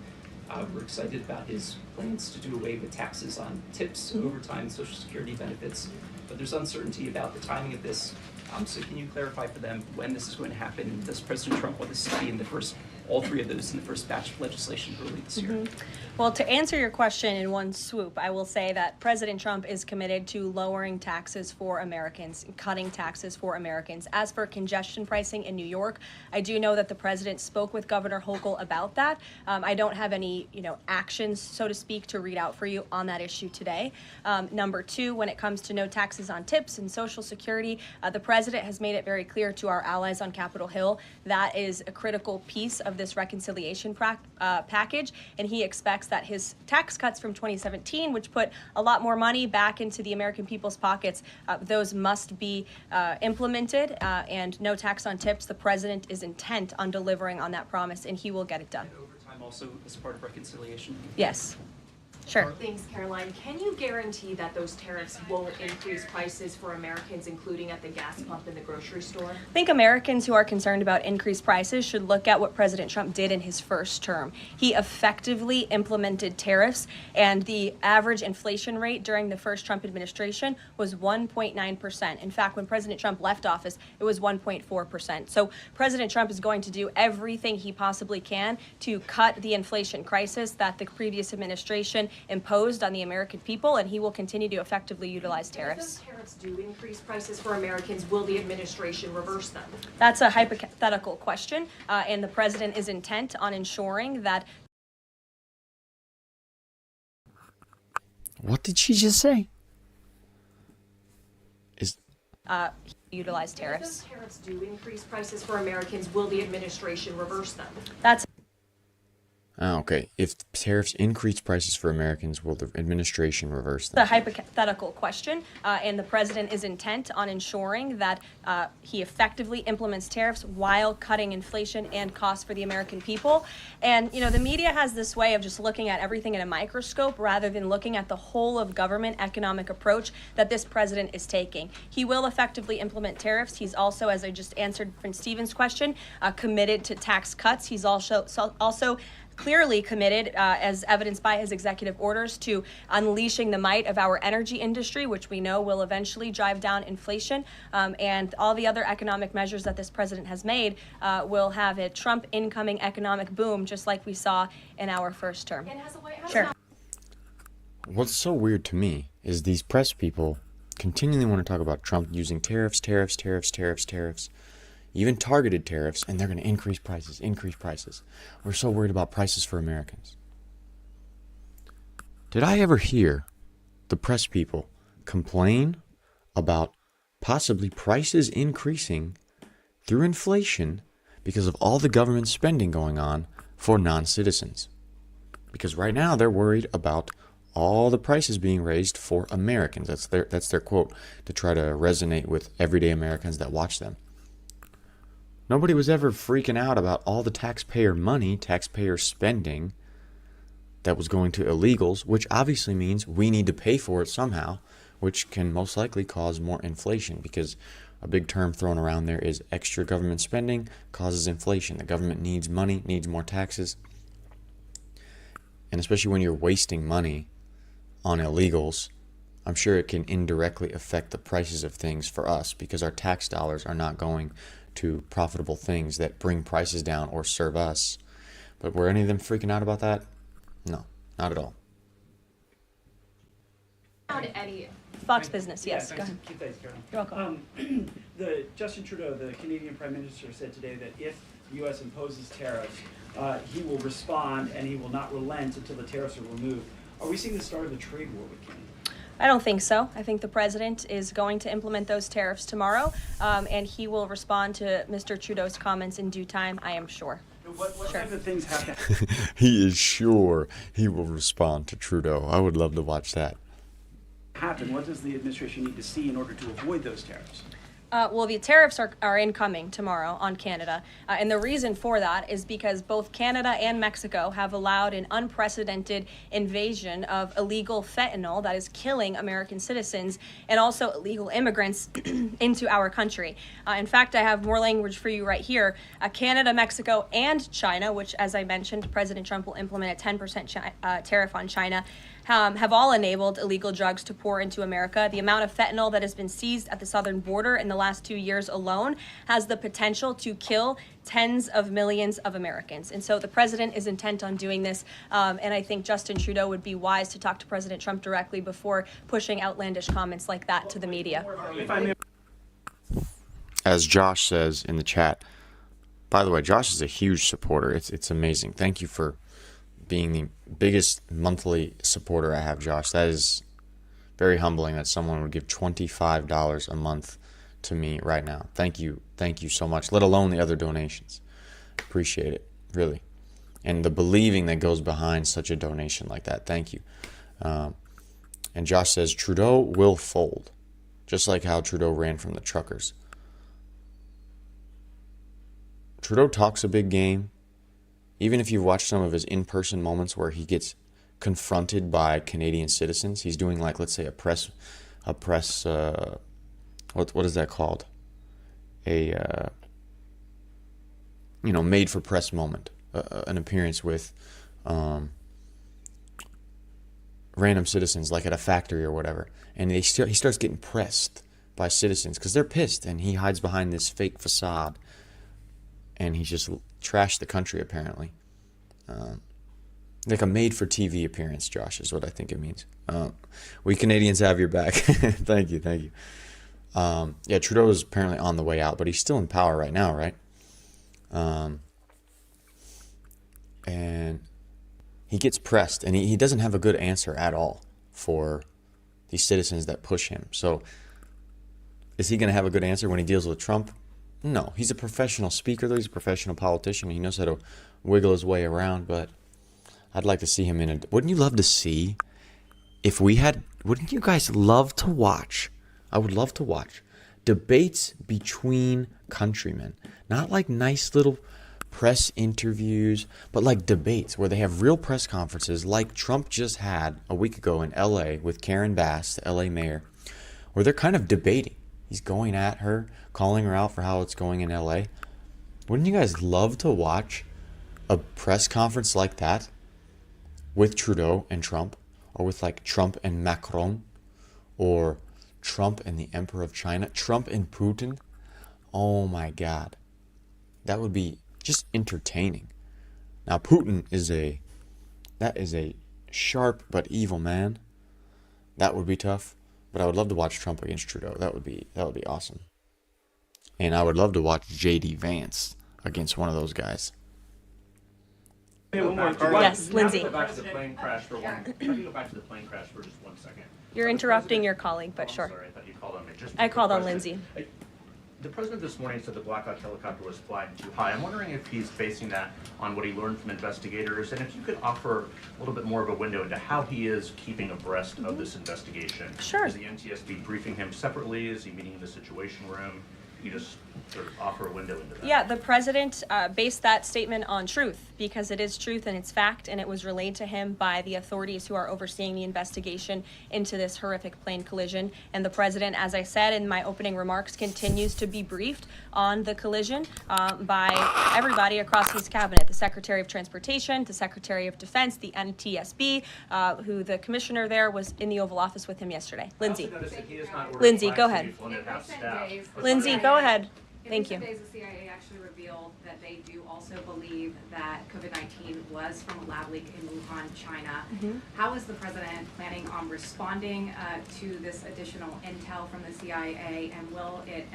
were excited about his plans to do away with taxes on tips, overtime, Social Security benefits. But there's uncertainty about the timing of this. So can you clarify for them when this is going to happen? And does President Trump want this to be in the first, all 3 of those in the first batch of legislation early this year? Well, to answer your question in one swoop, I will say that President Trump is committed to lowering taxes for Americans, cutting taxes for Americans. As for congestion pricing in New York, I do know that the president spoke with Governor Hochul about that. I don't have any, actions, so to speak, to read out for you on that issue today. Number 2, when it comes to no taxes on tips and Social Security, the president has made it very clear to our allies on Capitol Hill that is a critical piece of this reconciliation package, and he expects that his tax cuts from 2017, which put a lot more money back into the American people's pockets, those must be implemented, and no tax on tips. The president is intent on delivering on that promise, and he will get it done. And overtime also as part of reconciliation? Yes. Sure. Thanks, Caroline. Can you guarantee that those tariffs won't increase prices for Americans, including at the gas pump and the grocery store? I think Americans who are concerned about increased prices should look at what President Trump did in his first term. He effectively implemented tariffs, and the average inflation rate during the first Trump administration was 1.9%. In fact, when President Trump left office, it was 1.4%. So President Trump is going to do everything he possibly can to cut the inflation crisis that the previous administration imposed on the American people, and he will continue to effectively utilize tariffs. If those tariffs do increase prices for Americans, will the administration reverse them? That's a hypothetical question, and the president is intent on ensuring that. What did she just say? Utilize If tariffs. those tariffs do increase prices for Americans, will the administration reverse them? That's Okay. If tariffs increase prices for Americans, will the administration reverse a them? hypothetical question, and the president is intent on ensuring that he effectively implements tariffs while cutting inflation and costs for the American people. And, you know, the media has this way of just looking at everything in a microscope rather than looking at the whole of government economic approach that this president is taking. He will effectively implement tariffs. He's also, as I just answered Prince Stephen's question, committed to tax cuts. He's also clearly committed, as evidenced by his executive orders, to unleashing the might of our energy industry, which we know will eventually drive down inflation. And all the other economic measures that this president has made will have a Trump incoming economic boom, just like we saw in our first term. And has the White House Sure. What's so weird to me is these press people continually want to talk about Trump using tariffs, even targeted tariffs, and they're going to increase prices. We're so worried about prices for Americans. Did I ever hear the press people complain about possibly prices increasing through inflation because of all the government spending going on for non-citizens? Because right now they're worried about all the prices being raised for Americans. That's their quote, to try to resonate with everyday Americans that watch them. Nobody was ever freaking out about all the taxpayer money, taxpayer spending that was going to illegals, which obviously means we need to pay for it somehow, which can most likely cause more inflation, because a big term thrown around there is extra government spending causes inflation. The government needs money, needs more taxes. And especially when you're wasting money on illegals, I'm sure it can indirectly affect the prices of things for us, because our tax dollars are not going to profitable things that bring prices down or serve us. But were any of them freaking out about that? No, not at all. Eddie. Fox Business, yes. Yeah, Go ahead. Keep that, Caroline. You're welcome. The Justin Trudeau, the Canadian Prime Minister, said today that if the U.S. imposes tariffs, he will respond and he will not relent until the tariffs are removed. Are we seeing the start of a trade war with Canada? I don't think so. I think the president is going to implement those tariffs tomorrow, and he will respond to Mr. Trudeau's comments in due time, I am sure. What Sure. type of things have to He is sure he will respond to Trudeau. I would love to watch that. happen? What does the administration need to see in order to avoid those tariffs? Well, the tariffs are incoming tomorrow on Canada. And the reason for that is because both Canada and Mexico have allowed an unprecedented invasion of illegal fentanyl that is killing American citizens and also illegal immigrants into our country. In fact, I have more language for you right here. Canada, Mexico, and China, which, as I mentioned, President Trump will implement a 10% tariff on China, have all enabled illegal drugs to pour into America. The amount of fentanyl that has been seized at the southern border in the last 2 years alone has the potential to kill tens of millions of Americans. And so the president is intent on doing this. And I think Justin Trudeau would be wise to talk to President Trump directly before pushing outlandish comments like that to the media. If I may, As Josh says in the chat, by the way, Josh is a huge supporter. It's amazing. Thank you for being the biggest monthly supporter I have, Josh. That is very humbling that someone would give $25 a month to me right now. Thank you so much, let alone the other donations. Appreciate it, really. And the believing that goes behind such a donation like that. Thank you. And Josh says, Trudeau will fold, just like how Trudeau ran from the truckers. Trudeau talks a big game. Even if you've watched some of his in-person moments where he gets confronted by Canadian citizens, he's doing like, let's say, a press, what is that called? A made for press moment, an appearance with random citizens, like at a factory or whatever, and he starts getting pressed by citizens because they're pissed, and he hides behind this fake facade, and he's just trashed the country apparently. Like a made-for-TV appearance, Josh, is what I think it means. We Canadians have your back. Thank you. Yeah, Trudeau is apparently on the way out, but he's still in power right now, right? And he gets pressed, and he doesn't have a good answer at all for these citizens that push him. So is he going to have a good answer when he deals with Trump? No. He's a professional speaker, though. He's a professional politician. He knows how to wiggle his way around, but I'd like to see him in a... Wouldn't you love to see if we had... Wouldn't you guys love to watch? I would love to watch debates between countrymen. Not like nice little press interviews, but like debates where they have real press conferences like Trump just had a week ago in LA with Karen Bass, the LA mayor, where they're kind of debating. He's going at her, calling her out for how it's going in LA. Wouldn't you guys love to watch a press conference like that with Trudeau and Trump, or with like Trump and Macron, or Trump and the Emperor of China, Trump and Putin? Oh my God. That would be just entertaining. Now Putin is a sharp but evil man. That would be tough. But I would love to watch Trump against Trudeau. That would be awesome. And I would love to watch JD Vance against one of those guys. Yes, Lindsay. Go back to the plane crash for just 1 second. You're interrupting your colleague, but sure. Sorry, I thought you called on me. I called on Lindsay. The president this morning said the Black Hawk helicopter was flying too high. I'm wondering if he's basing that on what he learned from investigators, and if you could offer a little bit more of a window into how he is keeping abreast of this investigation. Sure. Is the NTSB briefing him separately? Is he meeting in the Situation Room? You just sort of offer a window into that. Yeah, the president based that statement on truth, because it is truth and it's fact, and it was relayed to him by the authorities who are overseeing the investigation into this horrific plane collision. And the president, as I said in my opening remarks, continues to be briefed on the collision by everybody across his cabinet, the Secretary of Transportation, the Secretary of Defense, the NTSB, who the commissioner there was in the Oval Office with him yesterday. Lindsay. Lindsay, go ahead. Lindsay, go ahead. Thank you. In recent days, the CIA actually revealed that they do also believe that COVID-19 was from a lab leak in Wuhan, China. How is the president planning on responding to this additional intel from the CIA, and will it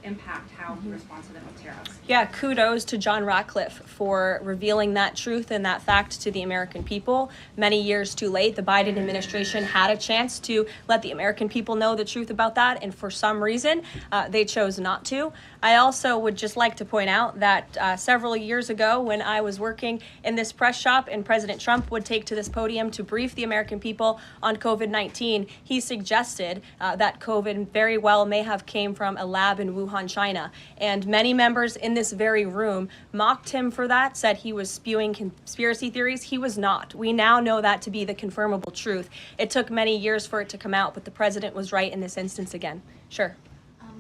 impact how he responds to them with tariffs? Yeah, kudos to John Ratcliffe for revealing that truth and that fact to the American people. Many years too late, the Biden administration had a chance to let the American people know the truth about that, and for some reason, they chose not to. I also would just like to point out that several years ago, when I was working in this press shop and President Trump would take to this podium to brief the American people on COVID-19, he suggested that COVID very well may have came from a lab in Wuhan, China. And many members in this very room mocked him for that, said he was spewing conspiracy theories. He was not. We now know that to be the confirmable truth. It took many years for it to come out, but the president was right in this instance again. Sure.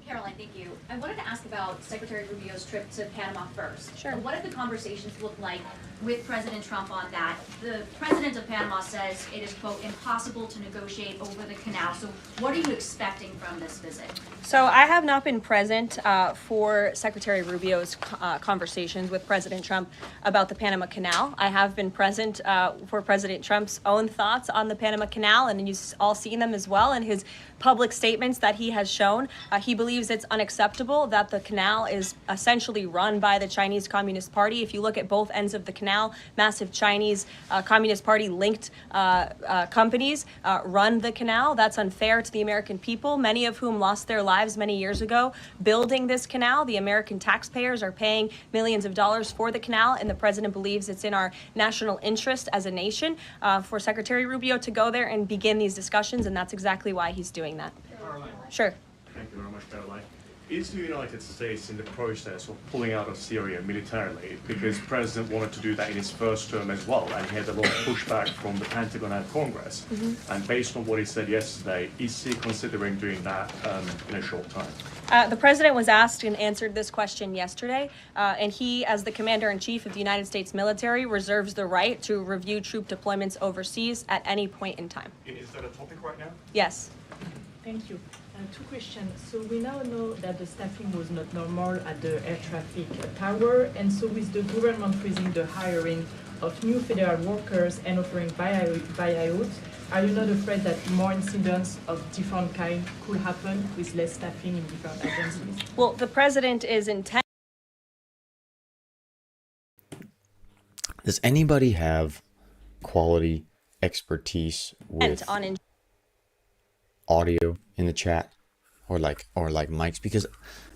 Karoline, thank you. I wanted to ask about Secretary Rubio's trip to Panama first. Sure. What did the conversations look like with President Trump on that? The president of Panama says it is, quote, impossible to negotiate over the canal. So what are you expecting from this visit? So I have not been present for Secretary Rubio's conversations with President Trump about the Panama Canal. I have been present for President Trump's own thoughts on the Panama Canal, and you've all seen them as well in his public statements that he has shown. He believes it's unacceptable that the canal is essentially run by the Chinese Communist Party. If you look at both ends of the canal, massive Chinese Communist Party linked companies run the canal. That's unfair to the American people, many of whom lost their lives many years ago building this canal. The American taxpayers are paying millions of dollars for the canal, and the president believes it's in our national interest as a nation for Secretary Rubio to go there and begin these discussions, and that's exactly why he's doing that. Karoline. Sure. Thank you very much, Karoline. Is the United States in the process of pulling out of Syria militarily? Because the president wanted to do that in his first term as well, and he had a lot of pushback from the Pentagon and Congress. And based on what he said yesterday, is he considering doing that in a short time? The president was asked and answered this question yesterday, and he, as the commander-in-chief of the United States military, reserves the right to review troop deployments overseas at any point in time. Is that a topic right now? Yes. Thank you. Two questions. So we now know that the staffing was not normal at the air traffic tower, and so with the government freezing the hiring of new federal workers and offering buyouts, are you not afraid that more incidents of different kind could happen with less staffing in different agencies? Well, the president is intent. Does anybody have quality expertise with on audio in the chat or like mics, because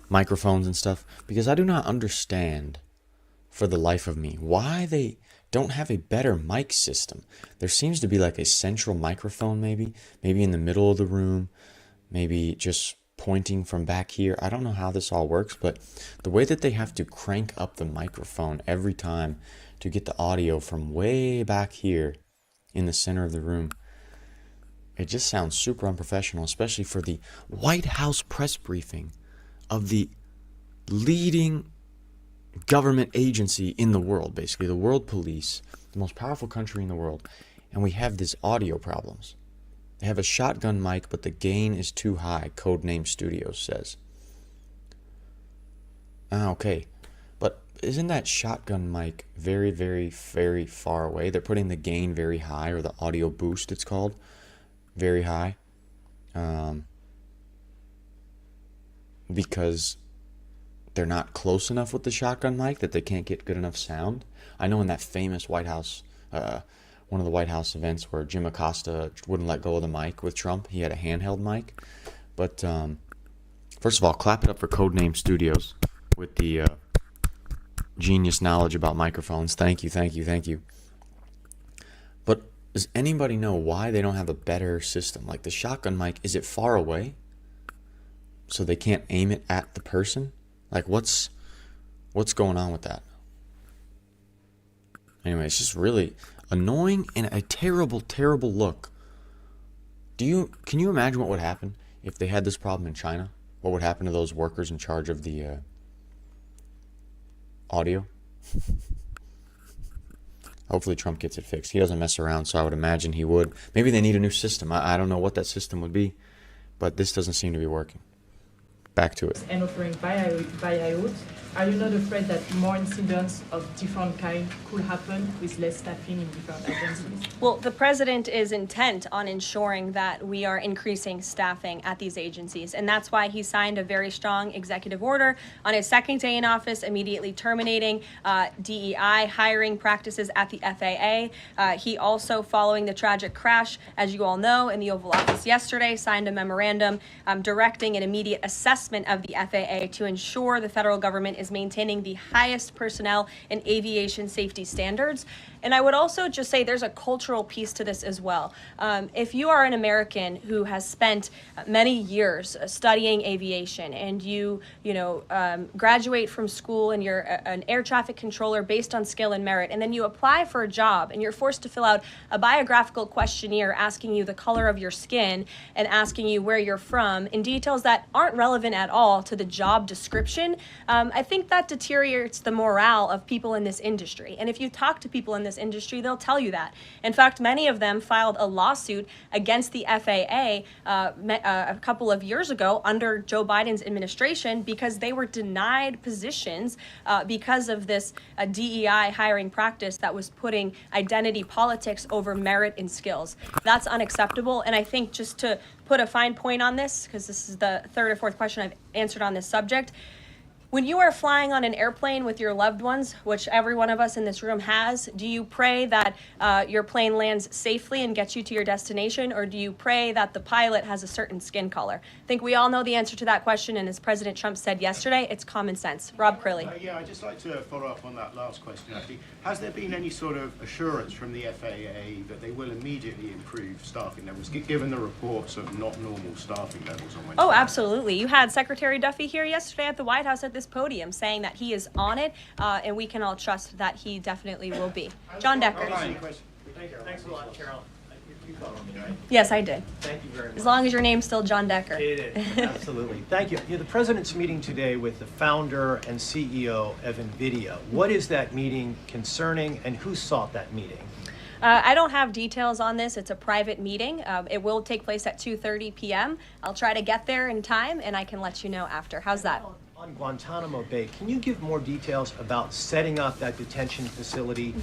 microphones and stuff, because I do not understand for the life of me why they don't have a better mic system. There seems to be like a central microphone, maybe in the middle of the room, maybe just pointing from back here. I don't know how this all works, but the way that they have to crank up the microphone every time to get the audio from way back here in the center of the room, it just sounds super unprofessional, especially for the White House press briefing of the leading government agency in the world, basically the world police, the most powerful country in the world, and we have these audio problems. They have a shotgun mic, but the gain is too high, Codename Studios says. Okay, but isn't that shotgun mic very, very, very far away? They're putting the gain very high, or the audio boost it's called, very high, because they're not close enough with the shotgun mic, that they can't get good enough sound. I know in that famous White House, one of the White House events where Jim Acosta wouldn't let go of the mic with Trump, he had a handheld mic. But first of all, clap it up for Codename Studios with the genius knowledge about microphones. Thank you, thank you, thank you. But does anybody know why they don't have a better system? Like the shotgun mic, is it far away so they can't aim it at the person? Like what's going on with that? Anyway, it's just really annoying and a terrible, terrible look. Can you imagine what would happen if they had this problem in China? What would happen to those workers in charge of the audio? Hopefully Trump gets it fixed. He doesn't mess around, so I would imagine he would. Maybe they need a new system. I don't know what that system would be, but this doesn't seem to be working. Back to it. And offering buyouts, are you not afraid that more incidents of different kind could happen with less staffing in different agencies? Well, the president is intent on ensuring that we are increasing staffing at these agencies, and that's why he signed a very strong executive order on his second day in office, immediately terminating DEI hiring practices at the FAA. He also, following the tragic crash, as you all know, in the Oval Office yesterday, signed a memorandum directing an immediate assessment of the FAA to ensure the federal government is maintaining the highest personnel and aviation safety standards. And I would also just say there's a cultural piece to this as well. If you are an American who has spent many years studying aviation, and you graduate from school and you're an air traffic controller based on skill and merit, and then you apply for a job and you're forced to fill out a biographical questionnaire asking you the color of your skin and asking you where you're from in details that aren't relevant at all to the job description, I think that deteriorates the morale of people in this industry. And if you talk to people in this industry, they'll tell you that. In fact, many of them filed a lawsuit against the FAA a couple of years ago under Joe Biden's administration because they were denied positions because of this DEI hiring practice that was putting identity politics over merit and skills. That's unacceptable. And I think just to put a fine point on this, because this is the third or fourth question I've answered on this subject, When you are flying on an airplane with your loved ones, which every one of us in this room has, do you pray that your plane lands safely and gets you to your destination, or do you pray that the pilot has a certain skin color? I think we all know the answer to that question, and as President Trump said yesterday, it's common sense. Rob Crilly. Yeah, I'd just like to follow up on that last question, actually. Has there been any sort of assurance from the FAA that they will immediately improve staffing levels, given the reports of not normal staffing levels on Wednesday? Oh, absolutely. You had Secretary Duffy here yesterday at the White House at this podium saying that he is on it, and we can all trust that he definitely will be. John Decker. Thanks a lot, Carol. You called on me, right? Yes, I did. Thank you very much. As long as your name's still John Decker. It is, absolutely. Thank you. The president's meeting today with the founder and CEO of NVIDIA. What is that meeting concerning, and who sought that meeting? I don't have details on this. It's a private meeting. It will take place at 2:30 p.m. I'll try to get there in time, and I can let you know after. How's that? On Guantanamo Bay, can you give more details about setting up that detention facility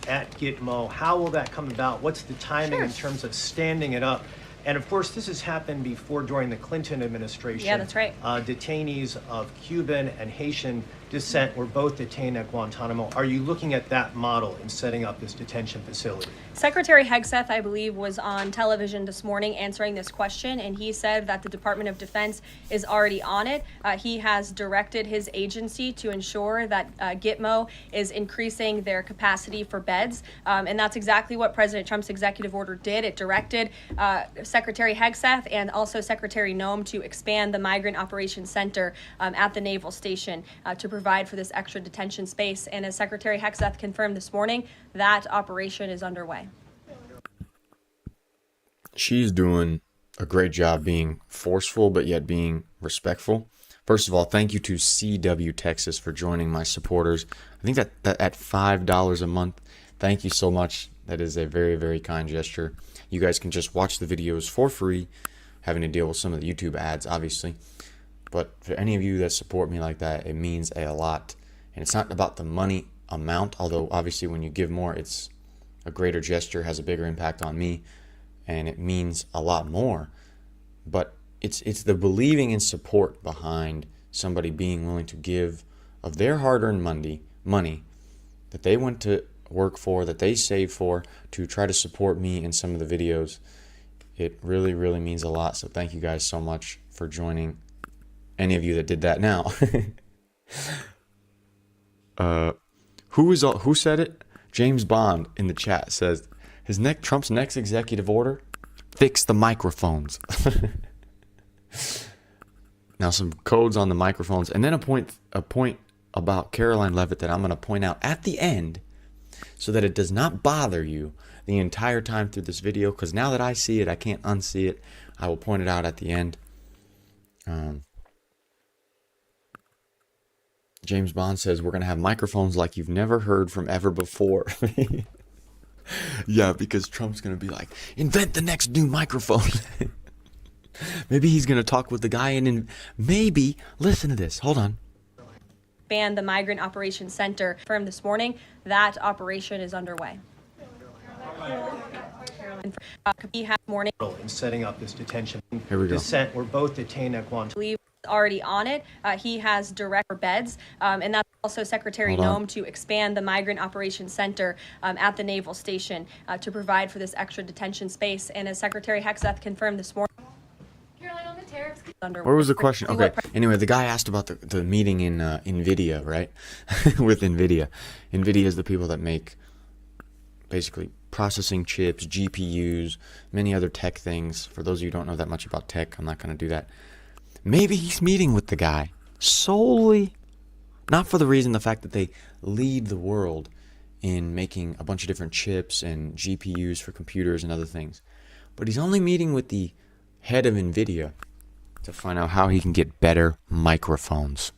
at Gitmo? How will that come about? What's the timing in terms of standing it up? And of course, this has happened before during the Clinton administration. Yeah, that's right. Detainees of Cuban and Haitian descent were both detained at Guantanamo. Are you looking at that model in setting up this detention facility? Secretary Hegseth, I believe, was on television this morning answering this question, and he said that the Department of Defense is already on it. He has directed his agency to ensure that Gitmo is increasing their capacity for beds, and that's exactly what President Trump's executive order did. It directed Secretary Hegseth and also Secretary Noem to expand the Migrant Operations Center at the Naval Station to provide for this extra detention space. And as Secretary Hegseth confirmed this morning, that operation is underway. She's doing a great job being forceful, but yet being respectful. First of all, thank you to CW Texas for joining my supporters. I think that at $5 a month, thank you so much. That is a very, very kind gesture. You guys can just watch the videos for free, having to deal with some of the YouTube ads, obviously. But for any of you that support me like that, it means a lot. And it's not about the money amount, although obviously when you give more, it's a greater gesture, has a bigger impact on me, and it means a lot more. But it's the believing and support behind somebody being willing to give of their hard-earned money that they went to work for, that they saved for, to try to support me in some of the videos. It really, really means a lot. So thank you guys so much for joining. Any of you that did that now. Who said it? James Bond in the chat says Trump's next executive order: fix the microphones. Now some codes on the microphones, and then a point about Karoline Leavitt that I'm going to point out at the end, so that it does not bother you the entire time through this video. Because now that I see it, I can't unsee it. I will point it out at the end. James Bond says we're going to have microphones like you've never heard from ever before. Yeah, because Trump's going to be like, invent the next new microphone. Maybe he's going to talk with the guy and maybe, listen to this, hold on. Expand the Migrant Operations Center. Confirmed this morning, that operation is underway. Morning. In setting up this detention. Here we go. Descent were both detained at Guantanamo. Already on it. He has direct beds, and that's also Secretary Noem to expand the Migrant Operations Center at the Naval Station to provide for this extra detention space. And as Secretary Hegseth confirmed this morning, Caroline, on the tariffs. Where was the question? Okay. Anyway, the guy asked about the meeting in NVIDIA, right? With NVIDIA. NVIDIA is the people that make basically processing chips, GPUs, many other tech things. For those of you who don't know that much about tech, I'm not going to do that. Maybe he's meeting with the guy solely, not for the fact that they lead the world in making a bunch of different chips and GPUs for computers and other things, but he's only meeting with the head of NVIDIA to find out how he can get better microphones.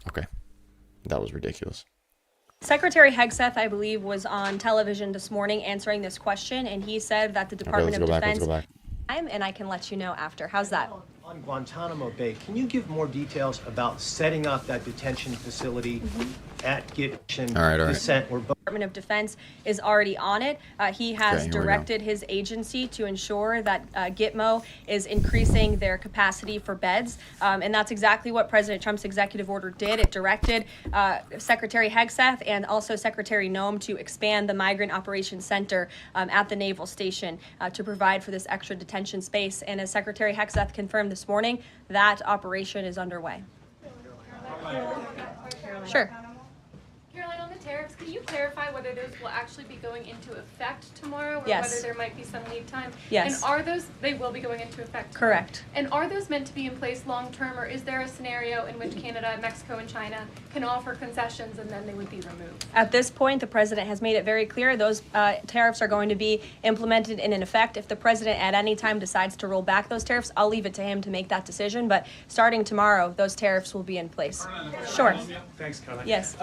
Okay, that was ridiculous. Secretary Hegseth, I believe, was on television this morning answering this question, and he said that the Department of Defense. Let's go back. And I can let you know after. How's that? On Guantanamo Bay, can you give more details about setting up that detention facility at Gitmo? All right. Department of Defense is already on it. He has Okay, here we go. directed his agency to ensure that Gitmo is increasing their capacity for beds. And that's exactly what President Trump's executive order did. It directed Secretary Hegseth and also Secretary Noem to expand the Migrant Operations Center at the Naval Station to provide for this extra detention space. And as Secretary Hegseth confirmed this morning, that operation is underway. Sure. Caroline, on the tariffs, can you clarify whether those will actually be going into effect tomorrow, or Yes. whether there might be some lead time? Yes. And are those, they will be going into effect tomorrow? Correct. And are those meant to be in place long-term, or is there a scenario in which Canada, Mexico, and China can offer concessions and then they would be removed? At this point, the president has made it very clear those tariffs are going to be implemented and in effect. If the president at any time decides to roll back those tariffs, I'll leave it to him to make that decision. But starting tomorrow, those tariffs will be in place. Sure. Thanks, Caroline. Yes.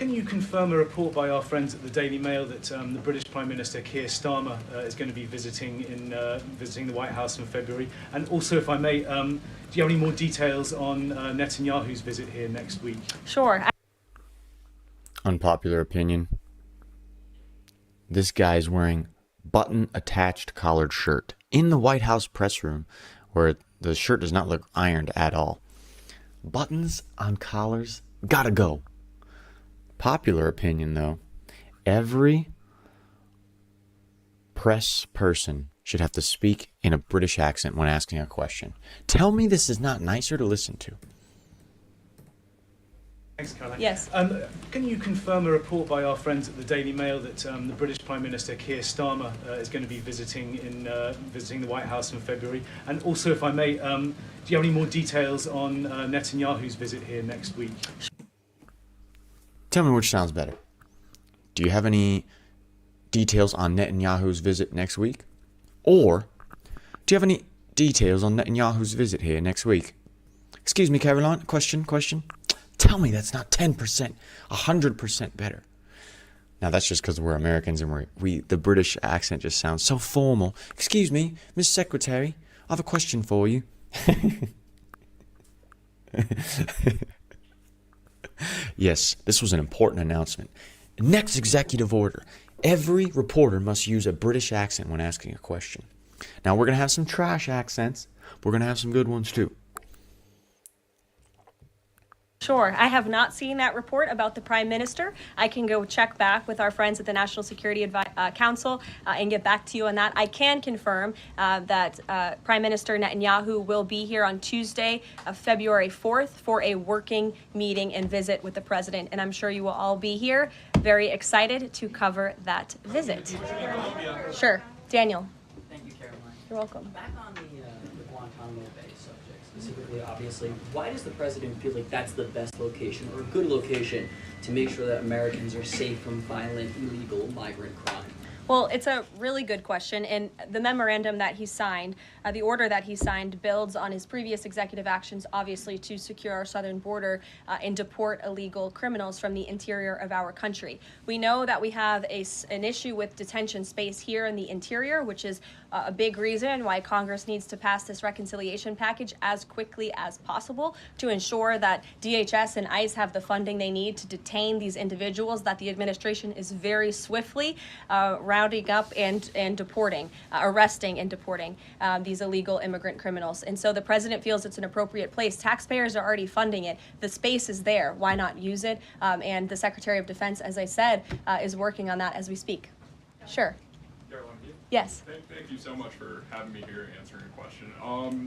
Can you confirm a report by our friends at the Daily Mail that the British Prime Minister Keir Starmer is going to be visiting the White House in February? And also, if I may, do you have any more details on Netanyahu's visit here next week? Sure. Unpopular opinion. This guy is wearing button-attached collared shirt in the White House press room, where the shirt does not look ironed at all. Buttons on collars, gotta go. Popular opinion, though. Every press person should have to speak in a British accent when asking a question. Tell me this is not nicer to listen to. Thanks, Caroline. Yes. Can you confirm a report by our friends at the Daily Mail that the British Prime Minister Keir Starmer is going to be visiting the White House in February? And also, if I may, do you have any more details on Netanyahu's visit here next week? Tell me which sounds better. Do you have any details on Netanyahu's visit next week? Or do you have any details on Netanyahu's visit here next week? Excuse me, Caroline. Question. Tell me that's not 10%, 100% better. Now that's just because we're Americans and the British accent just sounds so formal. Excuse me, Miss Secretary, I have a question for you. Yes, this was an important announcement. Next executive order. Every reporter must use a British accent when asking a question. Now we're going to have some trash accents. We're going to have some good ones too. Sure. I have not seen that report about the Prime Minister. I can go check back with our friends at the National Security Council and get back to you on that. I can confirm that Prime Minister Netanyahu will be here on Tuesday, February 4th, for a working meeting and visit with the President. And I'm sure you will all be here, very excited to cover that visit. Sure. Daniel. Thank you, Caroline. You're welcome. Back on the Guantanamo Bay subject specifically, obviously, why does the president feel like that's the best location or a good location to make sure that Americans are safe from violent, illegal migrant crime? Well, it's a really good question, and the memorandum that he signed, the order that he signed, builds on his previous executive actions, obviously, to secure our southern border and deport illegal criminals from the interior of our country. We know that we have an issue with detention space here in the interior, which is a big reason why Congress needs to pass this reconciliation package as quickly as possible to ensure that DHS and ICE have the funding they need to detain these individuals that the administration is very swiftly rounding up and deporting, arresting and deporting these illegal immigrant criminals. And so the president feels it's an appropriate place. Taxpayers are already funding it. The space is there. Why not use it? And the Secretary of Defense, as I said, is working on that as we speak. Sure. Yes. Thank you so much for having me here and answering your question.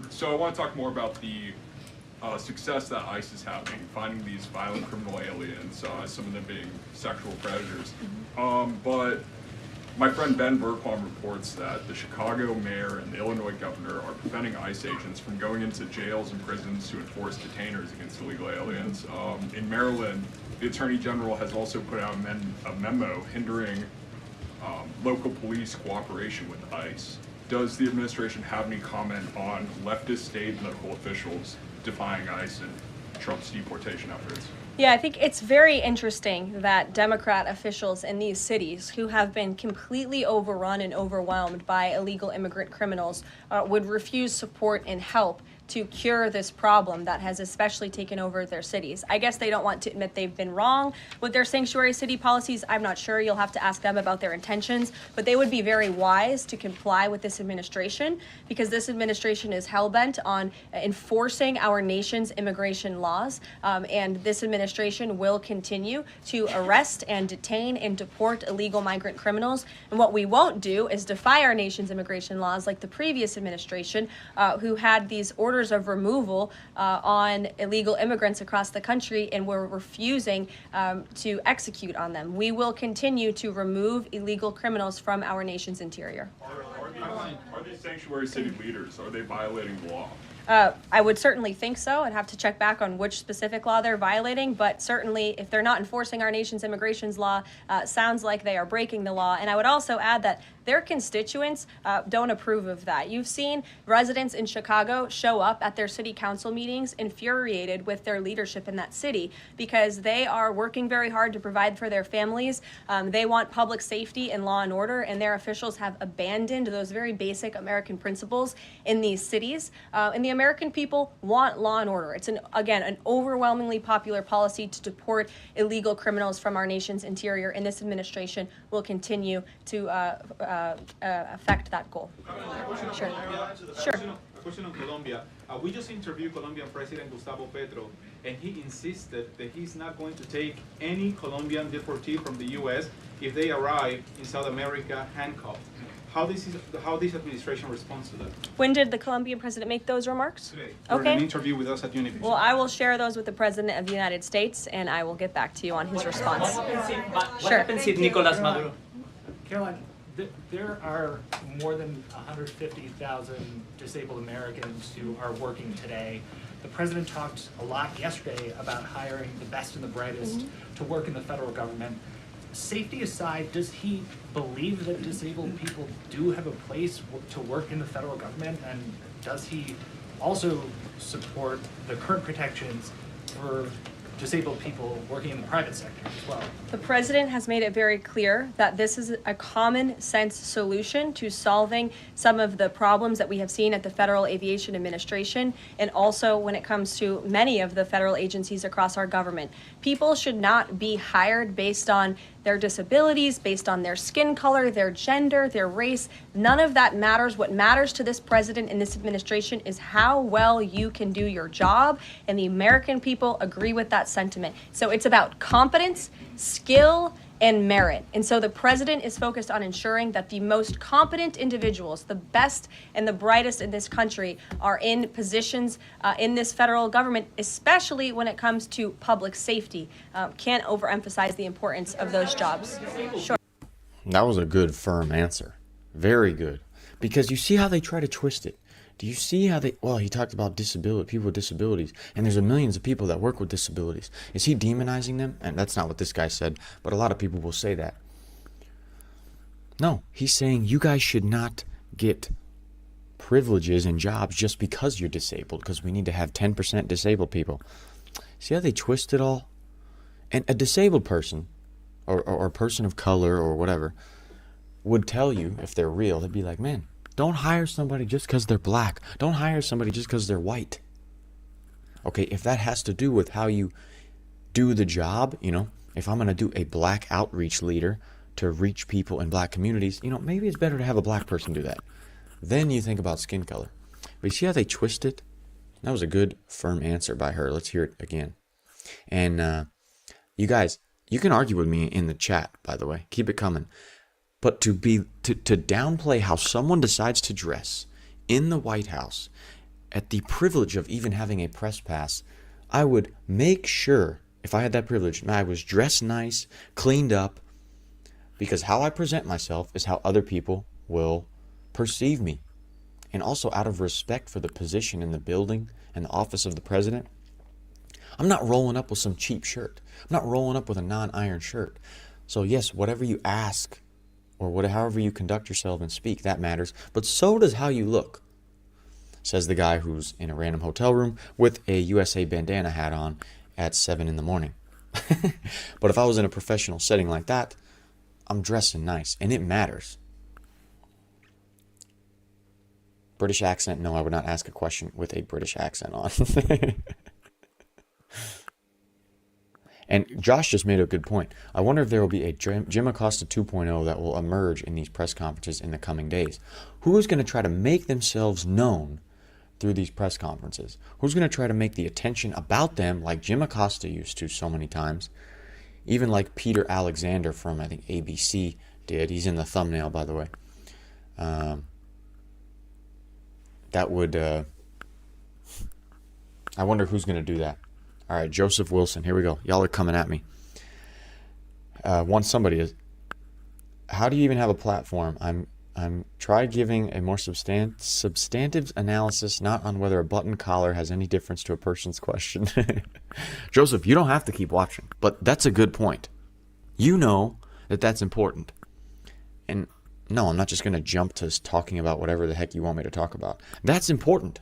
So I want to talk more about the success that ICE is having finding these violent criminal aliens, some of them being sexual predators. But my friend Ben Bergquam reports that the Chicago mayor and the Illinois governor are preventing ICE agents from going into jails and prisons to enforce detainers against illegal aliens. In Maryland, the Attorney General has also put out a memo hindering local police cooperation with ICE. Does the administration have any comment on leftist state and local officials defying ICE and Trump's deportation efforts? Yeah, I think it's very interesting that Democrat officials in these cities who have been completely overrun and overwhelmed by illegal immigrant criminals would refuse support and help to cure this problem that has especially taken over their cities. I guess they don't want to admit they've been wrong with their sanctuary city policies. I'm not sure. You'll have to ask them about their intentions, but they would be very wise to comply with this administration, because this administration is hell-bent on enforcing our nation's immigration laws, and this administration will continue to arrest and detain and deport illegal migrant criminals. And what we won't do is defy our nation's immigration laws like the previous administration, who had these orders of removal on illegal immigrants across the country and were refusing to execute on them. We will continue to remove illegal criminals from our nation's interior. Are these sanctuary city leaders, are they violating the law? I would certainly think so. I'd have to check back on which specific law they're violating, but certainly if they're not enforcing our nation's immigration law, sounds like they are breaking the law. And I would also add that their constituents don't approve of that. You've seen residents in Chicago show up at their city council meetings infuriated with their leadership in that city because they are working very hard to provide for their families. They want public safety and law and order, and their officials have abandoned those very basic American principles in these cities. And the American people want law and order. It's, again, an overwhelmingly popular policy to deport illegal criminals from our nation's interior, and this administration will continue to affect that goal. Sure. Sure. A question on Colombia. We just interviewed Colombian President Gustavo Petro, and he insisted that he's not going to take any Colombian deportee from the U.S. if they arrive in South America handcuffed. How this administration responds to that? When did the Colombian president make those remarks? Today. Okay. For an interview with us at Univision. Well, I will share those with the President of the United States, and I will get back to you on his response. What happens if Nicolas Maduro? Caroline, there are more than 150,000 disabled Americans who are working today. The president talked a lot yesterday about hiring the best and the brightest to work in the federal government. Safety aside, does he believe that disabled people do have a place to work in the federal government? And does he also support the current protections for disabled people working in the private sector as well? The president has made it very clear that this is a common sense solution to solving some of the problems that we have seen at the Federal Aviation Administration, and also when it comes to many of the federal agencies across our government. People should not be hired based on their disabilities, based on their skin color, their gender, their race. None of that matters. What matters to this president and this administration is how well you can do your job, and the American people agree with that sentiment. So it's about competence, skill, and merit. And so the president is focused on ensuring that the most competent individuals, the best and the brightest in this country, are in positions in this federal government, especially when it comes to public safety. Can't overemphasize the importance of those jobs. Sure. That was a good, firm answer. Very good. Because you see how they try to twist it. Do you see how he talked about people with disabilities, and there's millions of people that work with disabilities. Is he demonizing them? And that's not what this guy said, but a lot of people will say that. No, he's saying you guys should not get privileges and jobs just because you're disabled, because we need to have 10% disabled people. See how they twist it all? And a disabled person, or a person of color or whatever, would tell you, if they're real, they'd be like, man, don't hire somebody just because they're black. Don't hire somebody just because they're white. Okay, if that has to do with how you do the job, if I'm going to do a black outreach leader to reach people in black communities, maybe it's better to have a black person do that. Then you think about skin color. But you see how they twist it? That was a good, firm answer by her. Let's hear it again. And you guys, you can argue with me in the chat, by the way. Keep it coming. But to downplay how someone decides to dress in the White House at the privilege of even having a press pass, I would make sure, if I had that privilege, I was dressed nice, cleaned up, because how I present myself is how other people will perceive me. And also out of respect for the position in the building and the office of the president, I'm not rolling up with some cheap shirt. I'm not rolling up with a non-iron shirt. So yes, whatever you ask, or however you conduct yourself and speak, that matters. But so does how you look, says the guy who's in a random hotel room with a USA bandana hat on at 7 in the morning. But if I was in a professional setting like that, I'm dressing nice, and it matters. British accent? No, I would not ask a question with a British accent on. And Josh just made a good point. I wonder if there will be a Jim Acosta 2.0 that will emerge in these press conferences in the coming days. Who is going to try to make themselves known through these press conferences? Who's going to try to make the attention about them like Jim Acosta used to so many times? Even like Peter Alexander from, I think, ABC did. He's in the thumbnail, by the way. That would... I wonder who's going to do that. All right, Joseph Wilson. Here we go. Y'all are coming at me. Somebody is... How do you even have a platform? I'm try giving a more substantive analysis, not on whether a button collar has any difference to a person's question. Joseph, you don't have to keep watching, but that's a good point. You know that that's important. And no, I'm not just going to jump to talking about whatever the heck you want me to talk about. That's important.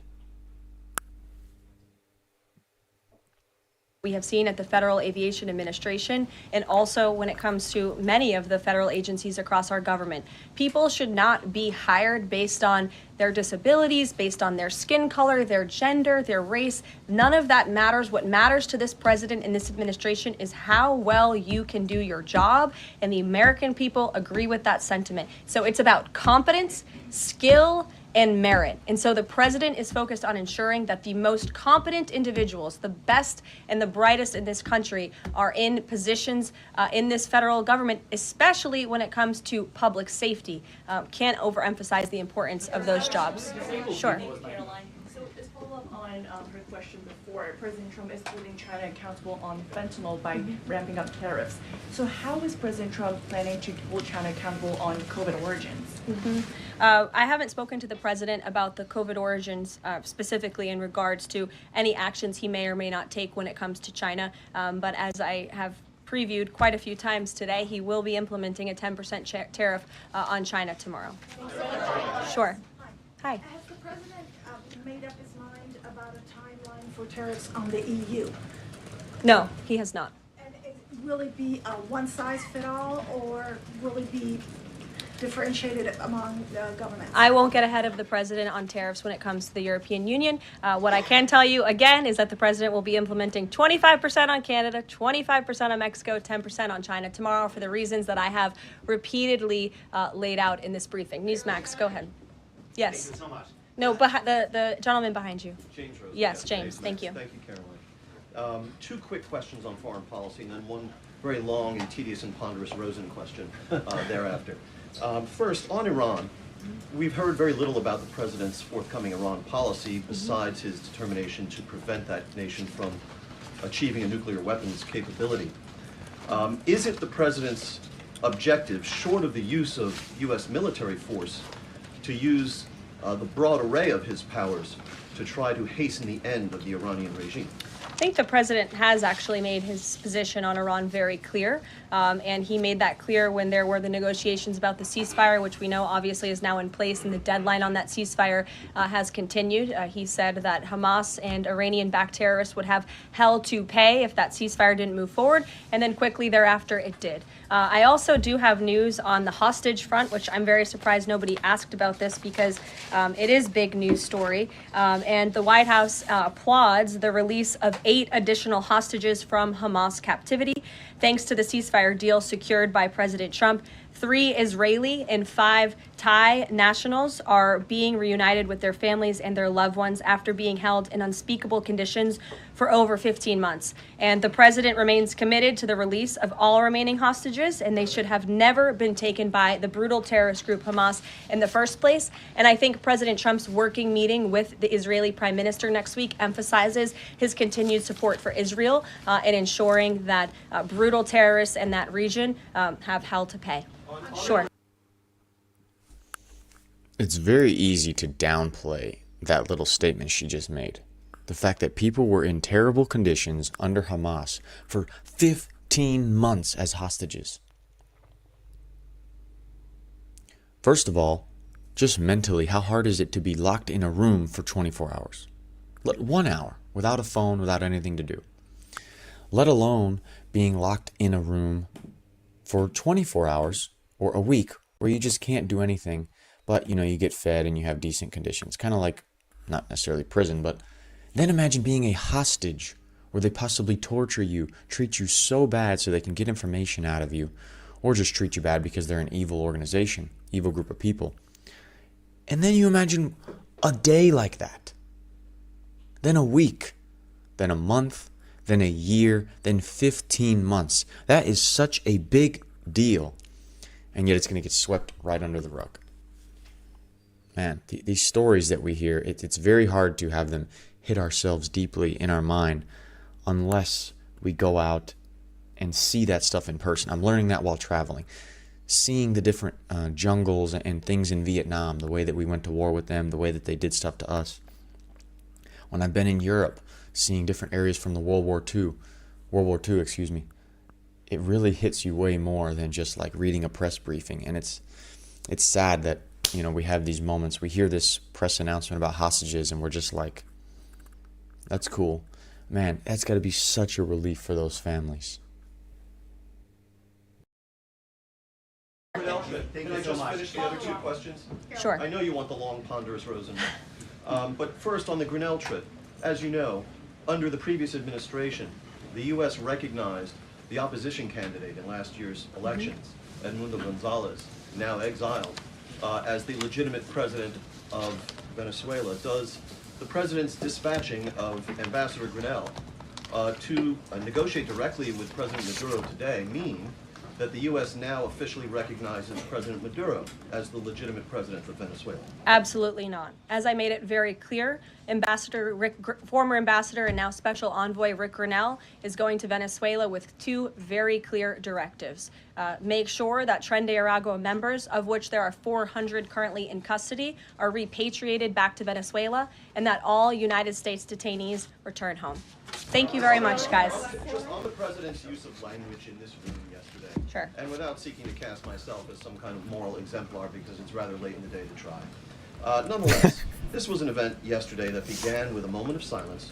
We have seen at the Federal Aviation Administration, and also when it comes to many of the federal agencies across our government. People should not be hired based on their disabilities, based on their skin color, their gender, their race. None of that matters. What matters to this president and this administration is how well you can do your job, and the American people agree with that sentiment. So it's about competence, skill, and merit. And so the president is focused on ensuring that the most competent individuals, the best and the brightest in this country, are in positions in this federal government, especially when it comes to public safety. Can't overemphasize the importance of those jobs. Sure. Caroline. So as follow-up on her question before, President Trump is holding China accountable on fentanyl by ramping up tariffs. So how is President Trump planning to hold China accountable on COVID origins? I haven't spoken to the president about the COVID origins specifically in regards to any actions he may or may not take when it comes to China. But as I have previewed quite a few times today, he will be implementing a 10% tariff on China tomorrow. Sure. Hi. Has the president made up his mind about a timeline for tariffs on the EU? No, he has not. And will it be a one-size-fit-all, or will it be differentiated among governments? I won't get ahead of the president on tariffs when it comes to the European Union. What I can tell you, again, is that the president will be implementing 25% on Canada, 25% on Mexico, 10% on China tomorrow for the reasons that I have repeatedly laid out in this briefing. Newsmax, go ahead. Yes. Thank you so much. No, the gentleman behind you. James Rose. Yes, James. Thank you. Thank you, Caroline. Two quick questions on foreign policy, and then one very long and tedious and ponderous Rosen question thereafter. First, on Iran, we've heard very little about the president's forthcoming Iran policy besides his determination to prevent that nation from achieving a nuclear weapons capability. Is it the president's objective, short of the use of U.S. military force, to use the broad array of his powers to try to hasten the end of the Iranian regime? I think the president has actually made his position on Iran very clear, and he made that clear when there were the negotiations about the ceasefire, which we know obviously is now in place, and the deadline on that ceasefire has continued. He said that Hamas and Iranian-backed terrorists would have hell to pay if that ceasefire didn't move forward, and then quickly thereafter it did. I also do have news on the hostage front, which I'm very surprised nobody asked about this because it is big news story, and the White House applauds the release of 8 additional hostages from Hamas captivity, thanks to the ceasefire deal secured by President Trump. 3 Israeli and 5 Thai nationals are being reunited with their families and their loved ones after being held in unspeakable conditions for over 15 months. And the president remains committed to the release of all remaining hostages, and they should have never been taken by the brutal terrorist group Hamas in the first place. And I think President Trump's working meeting with the Israeli Prime Minister next week emphasizes his continued support for Israel and ensuring that brutal terrorists in that region have hell to pay. Sure. It's very easy to downplay that little statement she just made. The fact that people were in terrible conditions under Hamas for 15 months as hostages. First of all, just mentally, how hard is it to be locked in a room for 24 hours? 1 hour, without a phone, without anything to do. Let alone being locked in a room for 24 hours or a week where you just can't do anything but you get fed and you have decent conditions. Kind of like, not necessarily prison, but then imagine being a hostage where they possibly torture you, treat you so bad so they can get information out of you, or just treat you bad because they're an evil organization, evil group of people. And then you imagine a day like that, then a week, then a month, then a year, then 15 months. That is such a big deal, and yet it's going to get swept right under the rug. Man, these stories that we hear, it's very hard to have them hit ourselves deeply in our mind unless we go out and see that stuff in person. I'm learning that while traveling. Seeing the different jungles and things in Vietnam, the way that we went to war with them, the way that they did stuff to us. When I've been in Europe, seeing different areas from the World War II, it really hits you way more than just like reading a press briefing. And it's sad that, we have these moments. We hear this press announcement about hostages and we're just like, that's cool. Man, that's got to be such a relief for those families. Can I just finish the other two questions? Sure. I know you want the long, ponderous Rosen. But first, on the Grinnell trip, as you know, under the previous administration, the U.S. recognized the opposition candidate in last year's elections, Edmundo Gonzalez, now exiled, as the legitimate president of Venezuela. Does the president's dispatching of Ambassador Grinnell to negotiate directly with President Maduro today mean that the U.S. now officially recognizes President Maduro as the legitimate president of Venezuela? Absolutely not. As I made it very clear, former ambassador and now special envoy Rick Grinnell is going to Venezuela with two very clear directives. Make sure that Tren de Aragua members, of which there are 400 currently in custody, are repatriated back to Venezuela, and that all United States detainees return home. Thank you very much, guys. Just on the president's use of language in this room yesterday, Sure. and without seeking to cast myself as some kind of moral exemplar because it's rather late in the day to try. Nonetheless, this was an event yesterday that began with a moment of silence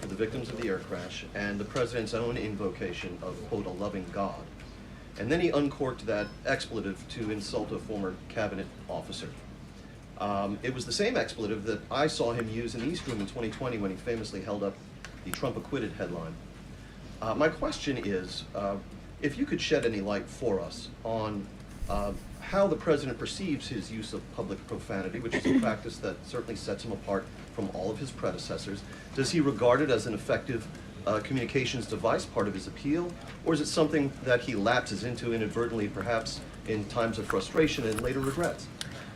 for the victims of the air crash and the president's own invocation of, quote, a loving God. And then he uncorked that expletive to insult a former cabinet officer. It was the same expletive that I saw him use in the East Room in 2020 when he famously held up the Trump acquitted headline. My question is, if you could shed any light for us on how the president perceives his use of public profanity, which is a practice that certainly sets him apart from all of his predecessors. Does he regard it as an effective communications device, part of his appeal, or is it something that he lapses into inadvertently, perhaps in times of frustration and later regrets?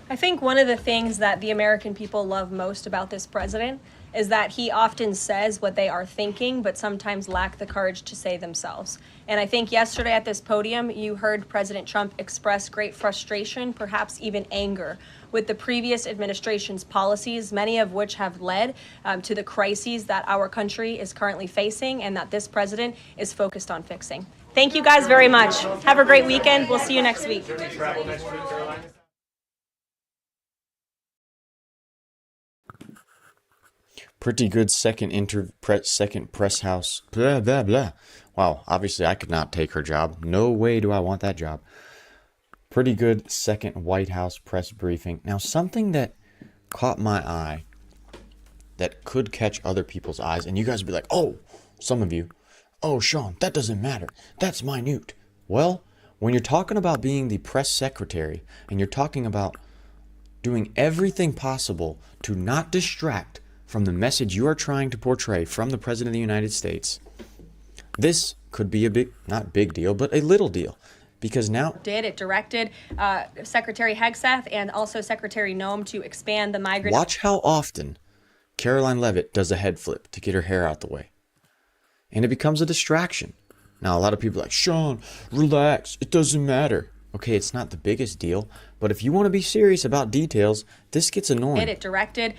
I think one of the things that the American people love most about this president is that he often says what they are thinking, but sometimes lack the courage to say themselves. And I think yesterday at this podium, you heard President Trump express great frustration, perhaps even anger, with the previous administration's policies, many of which have led to the crises that our country is currently facing and that this president is focused on fixing. Thank you guys very much. Have a great weekend. We'll see you next week. Pretty good second press house. Blah, blah, blah. Wow, obviously I could not take her job. No way do I want that job. Pretty good second White House press briefing. Now, something that caught my eye that could catch other people's eyes, and you guys would be like, oh, some of you, oh, Sean, that doesn't matter. That's minute. Well, when you're talking about being the press secretary and you're talking about doing everything possible to not distract from the message you are trying to portray from the President of the United States, this could be a big, not big deal, but a little deal. Because now it directed Secretary Hegseth and also Secretary Noem to expand the migrant. Watch how often Karoline Leavitt does a head flip to get her hair out the way. And it becomes a distraction. Now, a lot of people are like, Sean, relax. It doesn't matter. Okay, it's not the biggest deal, but if you want to be serious about details, this gets annoying. It directed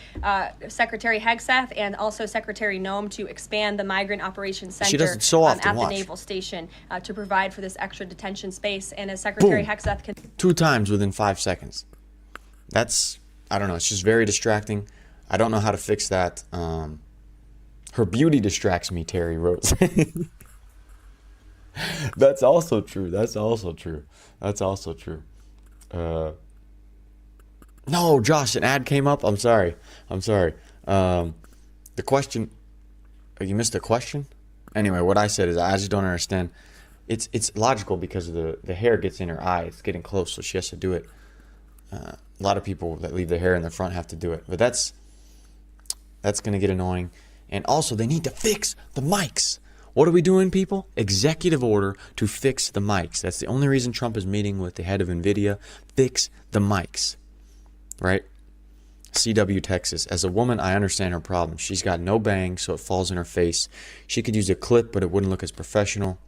Secretary Hegseth and also Secretary Noem to expand the Migrant Operations Center she does it so often. At Watch. the Naval Station to provide for this extra detention space. And as Secretary Boom. Hegseth can 2 times within 5 seconds. That's, I don't know, it's just very distracting. I don't know how to fix that. Her beauty distracts me, Terry Rose. That's also true. No, Josh, an ad came up. I'm sorry. The question. Oh, you missed the question? Anyway, what I said is I just don't understand. It's logical because of the hair gets in her eye. It's getting close, so she has to do it. A lot of people that leave their hair in the front have to do it. But that's going to get annoying. And also, they need to fix the mics. What are we doing, people? Executive order to fix the mics. That's the only reason Trump is meeting with the head of NVIDIA. Fix the mics. Right? CW, Texas. As a woman, I understand her problem. She's got no bangs, so it falls in her face. She could use a clip, but it wouldn't look as professional.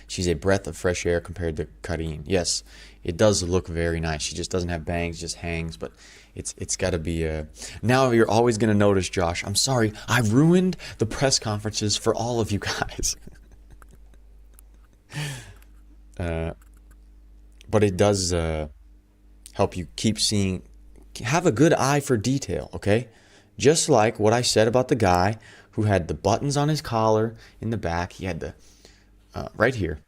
She's a breath of fresh air compared to Karoline. Yes, it does look very nice. She just doesn't have bangs, just hangs, but it's got to be a... Now you're always going to notice, Josh, I'm sorry, I ruined the press conferences for all of you guys. But it does help you keep seeing... Have a good eye for detail, okay? Just like what I said about the guy who had the buttons on his collar in the back. He had the... right here.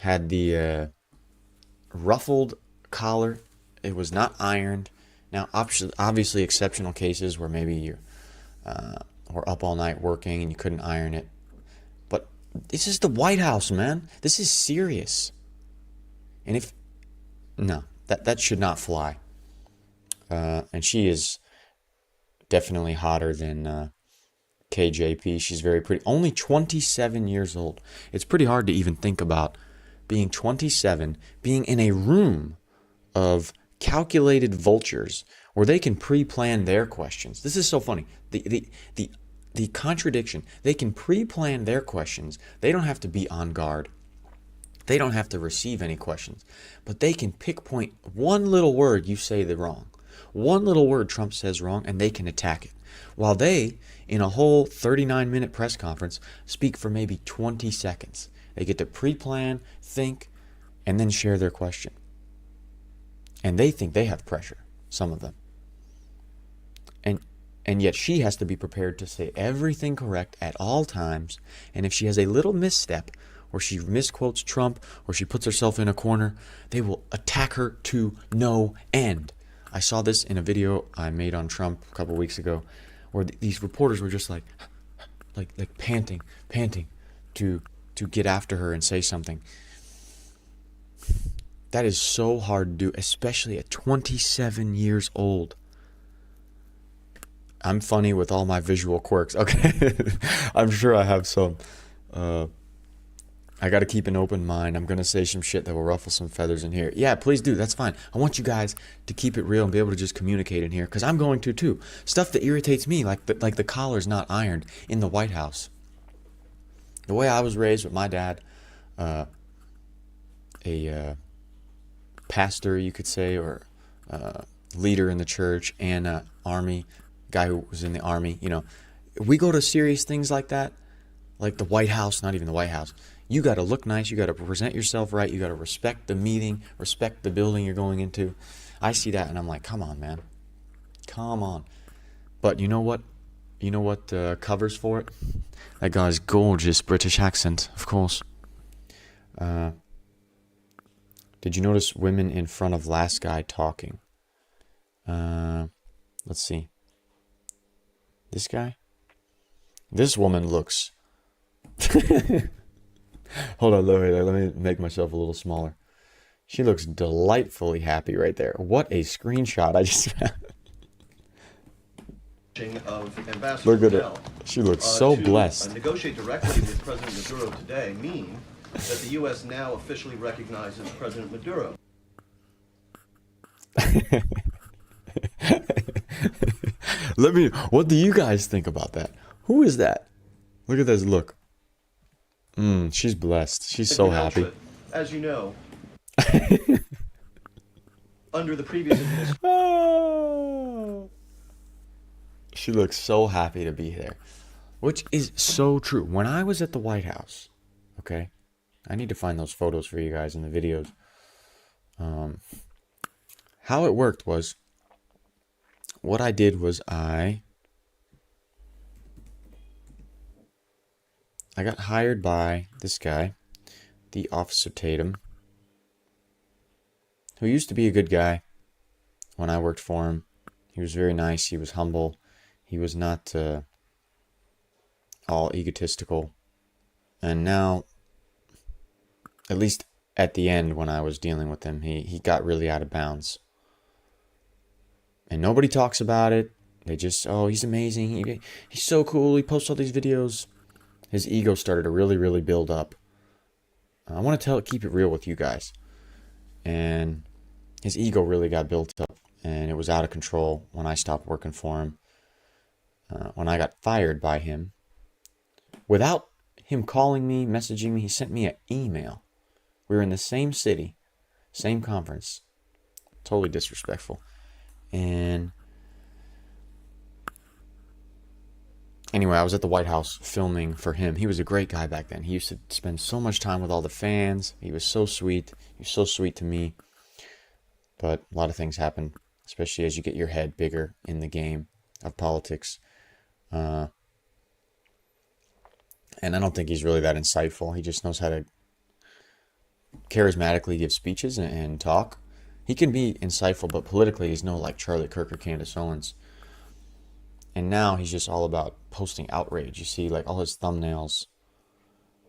Had the ruffled collar. It was not ironed. Now, obviously, exceptional cases where maybe you were up all night working and you couldn't iron it. But this is the White House, man. This is serious. And if... No, that should not fly. And she is definitely hotter than KJP. She's very pretty. Only 27 years old. It's pretty hard to even think about being 27, being in a room of calculated vultures where they can pre-plan their questions. This is so funny. The contradiction. They can pre-plan their questions. They don't have to be on guard. They don't have to receive any questions. But they can pinpoint one little word you say the wrong. One little word Trump says wrong, and they can attack it. While they, in a whole 39-minute press conference, speak for maybe 20 seconds. They get to pre-plan, think, and then share their question. And they think they have pressure, some of them. And yet she has to be prepared to say everything correct at all times. And if she has a little misstep, or she misquotes Trump, or she puts herself in a corner, they will attack her to no end. I saw this in a video I made on Trump a couple weeks ago, where these reporters were just like panting to get after her and say something. That is so hard to do, especially at 27 years old. I'm funny with all my visual quirks. Okay, I'm sure I have some. I got to keep an open mind. I'm going to say some shit that will ruffle some feathers in here. Yeah, please do. That's fine. I want you guys to keep it real and be able to just communicate in here, because I'm going to too. Stuff that irritates me, like the collar's not ironed in the White House. The way I was raised with my dad, a pastor, you could say, or leader in the church, and army guy who was in the army. You know, we go to serious things like that, like the White House, not even the White House. You got to look nice. You got to present yourself right. You got to respect the meeting, respect the building you're going into. I see that and I'm like, come on, man. Come on. But you know what? You know what covers for it? That guy's gorgeous British accent, of course. Did you notice women in front of last guy talking? Let's see. This guy? This woman looks... Hold on, let me make myself a little smaller. She looks delightfully happy right there. What a screenshot I just found. Of Ambassador Look at her. Fidel, She looks so blessed. Negotiate directly with President Maduro today mean that the U.S. now officially recognizes President Maduro. What do you guys think about that? Who is that? Look at this look. She's blessed. She's so happy. As you know, under the previous administration. Oh. She looks so happy to be there, which is so true. When I was at the White House, okay, I need to find those photos for you guys in the videos. How it worked was, what I did was I got hired by this guy, the Officer Tatum, who used to be a good guy. when I worked for him. He was very nice. He was humble. He was not all egotistical. And now, at least at the end when I was dealing with him, he got really out of bounds. And nobody talks about it. They just, oh, he's amazing. He's so cool. He posts all these videos. His ego started to really, really build up. I want to keep it real with you guys. And his ego really got built up. And it was out of control when I stopped working for him. When I got fired by him, without him calling me, messaging me, he sent me an email. We were in the same city, same conference. Totally disrespectful. And anyway, I was at the White House filming for him. He was a great guy back then. He used to spend so much time with all the fans. He was so sweet. He was so sweet to me. But a lot of things happen, especially as you get your head bigger in the game of politics. And I don't think he's really that insightful. He just knows how to charismatically give speeches and talk. He can be insightful, but politically he's no like Charlie Kirk or Candace Owens. And now he's just all about posting outrage. You see, like all his thumbnails.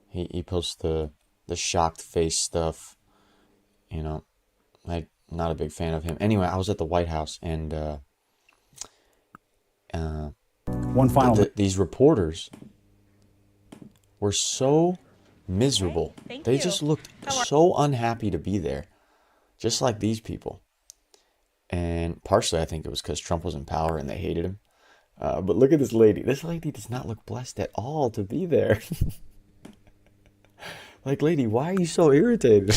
He posts the shocked face stuff. You know, I'm not a big fan of him. Anyway, I was at the White House and these reporters were so miserable. They just looked so unhappy to be there. Just like these people. And partially I think it was because Trump was in power and they hated him. But look at this lady. This lady does not look blessed at all to be there. Like, lady, why are you so irritated?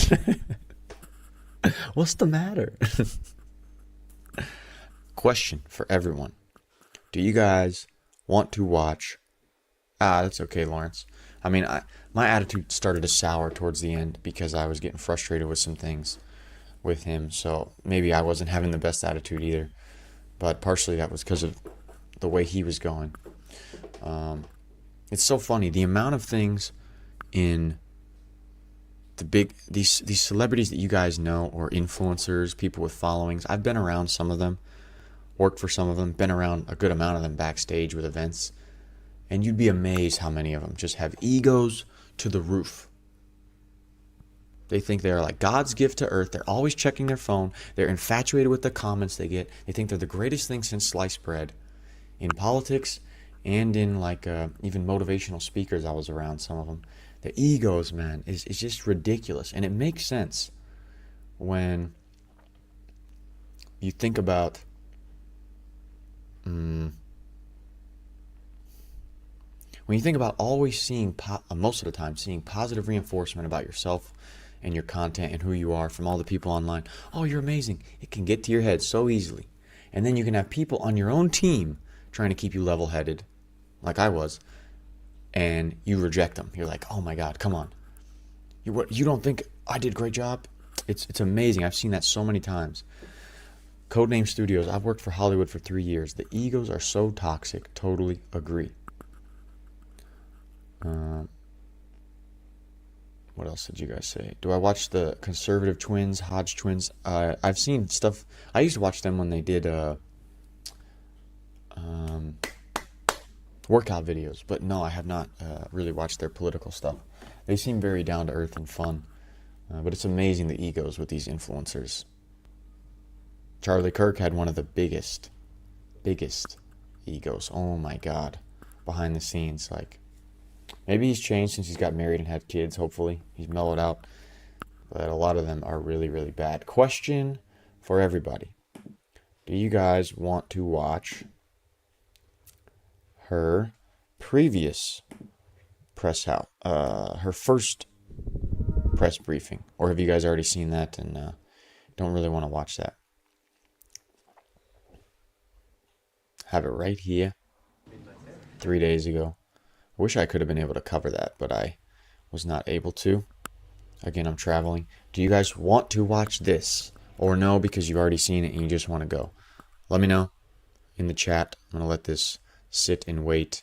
What's the matter? Question for everyone. Do you guys want to watch... that's okay, Lawrence. I mean, my attitude started to sour towards the end because I was getting frustrated with some things with him. So maybe I wasn't having the best attitude either. But partially that was because of the way he was going. It's so funny. The amount of things in these celebrities that you guys know, or influencers, people with followings. I've been around some of them, worked for some of them, been around a good amount of them backstage with events. And you'd be amazed how many of them just have egos to the roof. They think they're like God's gift to earth. They're always checking their phone. They're infatuated with the comments they get. They think they're the greatest thing since sliced bread. In politics and in like even motivational speakers, I was around some of them. The egos, man, is just ridiculous. And it makes sense when you think about when you think about always seeing, most of the time, seeing positive reinforcement about yourself and your content and who you are from all the people online. Oh, you're amazing. It can get to your head so easily. And then you can have people on your own team trying to keep you level-headed, like I was, and you reject them. You're like, oh my God, come on. You don't think I did a great job? It's amazing. I've seen that so many times. Codename Studios, I've worked for Hollywood for 3 years. The egos are so toxic. Totally agree. What else did you guys say? Do I watch the conservative twins, Hodge twins? I've seen stuff. I used to watch them when they did workout videos, but no, I have not really watched their political stuff. They seem very down to earth and fun, but it's amazing the egos with these influencers. Charlie Kirk had one of the biggest egos. Oh my God, behind the scenes, like. Maybe he's changed since he's got married and had kids, hopefully. He's mellowed out. But a lot of them are really, really bad. Question for everybody. Do you guys want to watch her previous press house, her first press briefing? Or have you guys already seen that and don't really want to watch that? Have it right here. 3 days ago. I wish I could have been able to cover that, but I was not able to. Again, I'm traveling. Do you guys want to watch this? Or no, because you've already seen it and you just want to go? Let me know in the chat. I'm going to let this sit and wait.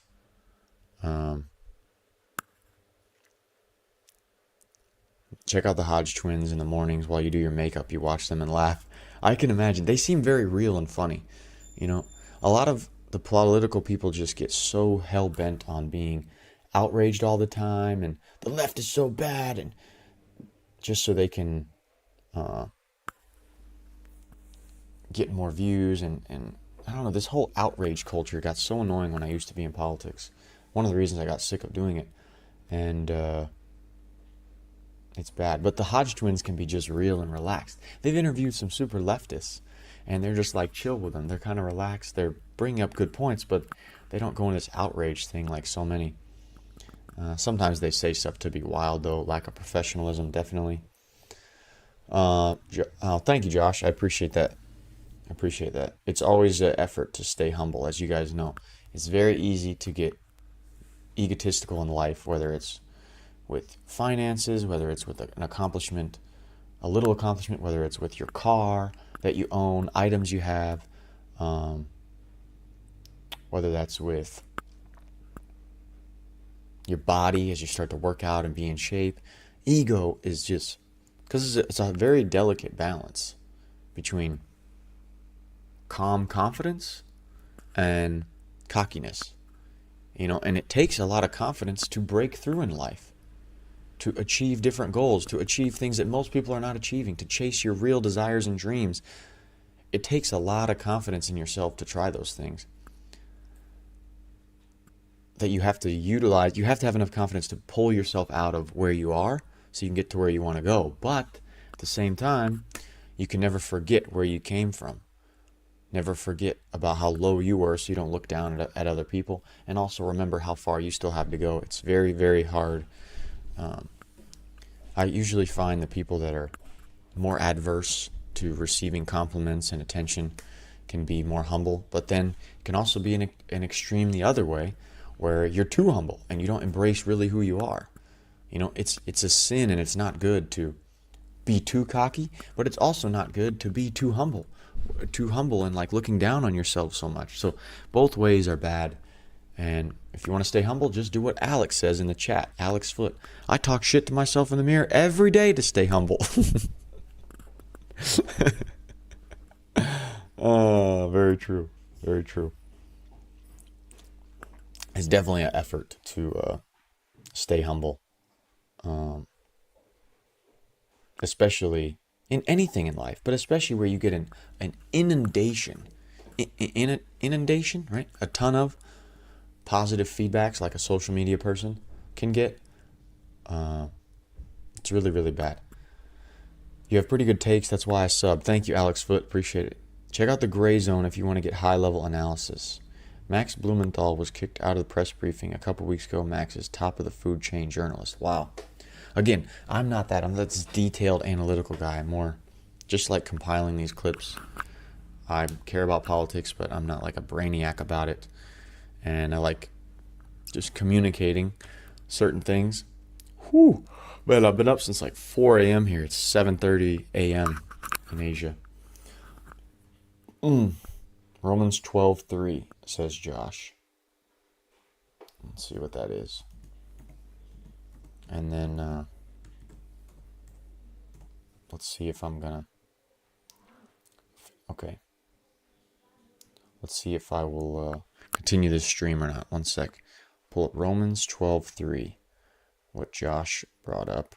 Check out the Hodge twins in the mornings while you do your makeup. You watch them and laugh. I can imagine. They seem very real and funny. You know, a lot of the political people just get so hell-bent on being outraged all the time, and the left is so bad, and just so they can get more views, and I don't know, this whole outrage culture got so annoying when I used to be in politics. One of the reasons I got sick of doing it. And it's bad. But the Hodge twins can be just real and relaxed. They've interviewed some super leftists, and they're just like chill with them. They're kind of relaxed. They're bringing up good points, but they don't go into this outrage thing like so many. Sometimes they say stuff to be wild, though. Lack of professionalism, definitely. Thank you, Josh. I appreciate that. It's always an effort to stay humble, as you guys know. It's very easy to get egotistical in life, whether it's with finances, whether it's with an accomplishment, a little accomplishment, whether it's with your car that you own, items you have, whether that's with your body as you start to work out and be in shape. Ego is just, because it's a very delicate balance between calm confidence and cockiness. You know, and it takes a lot of confidence to break through in life, to achieve different goals, to achieve things that most people are not achieving, to chase your real desires and dreams. It takes a lot of confidence in yourself to try those things that you have to utilize. You have to have enough confidence to pull yourself out of where you are so you can get to where you want to go. But at the same time, you can never forget where you came from. Never forget about how low you were so you don't look down at other people. And also remember how far you still have to go. It's very, very hard. I usually find the people that are more adverse to receiving compliments and attention can be more humble. But then it can also be an extreme the other way, where you're too humble and you don't embrace really who you are. You know, it's a sin, and it's not good to be too cocky, but it's also not good to be too humble and like looking down on yourself so much. So both ways are bad. And if you want to stay humble, just do what Alex says in the chat. Alex Foot. I talk shit to myself in the mirror every day to stay humble. Very true. Very true. It's definitely an effort to stay humble. Especially in anything in life, but especially where you get an inundation, right? A ton of positive feedbacks like a social media person can get. It's really, really bad. You have pretty good takes. That's why I sub. Thank you, Alex Foot. Appreciate it. Check out the Gray Zone if you want to get high-level analysis. Max Blumenthal was kicked out of the press briefing a couple weeks ago. Max is top of the food chain journalist. Wow. Again, I'm not that. I'm this detailed analytical guy. I'm more just like compiling these clips. I care about politics, but I'm not like a brainiac about it. And I like just communicating certain things. Whew. But I've been up since like 4 a.m. here. It's 7:30 a.m. in Asia. Romans 12:3 says Josh. Let's see what that is. And then let's see if I'm gonna. Okay. Let's see if I will continue this stream or not. One sec. Pull up Romans 12:3. What Josh brought up.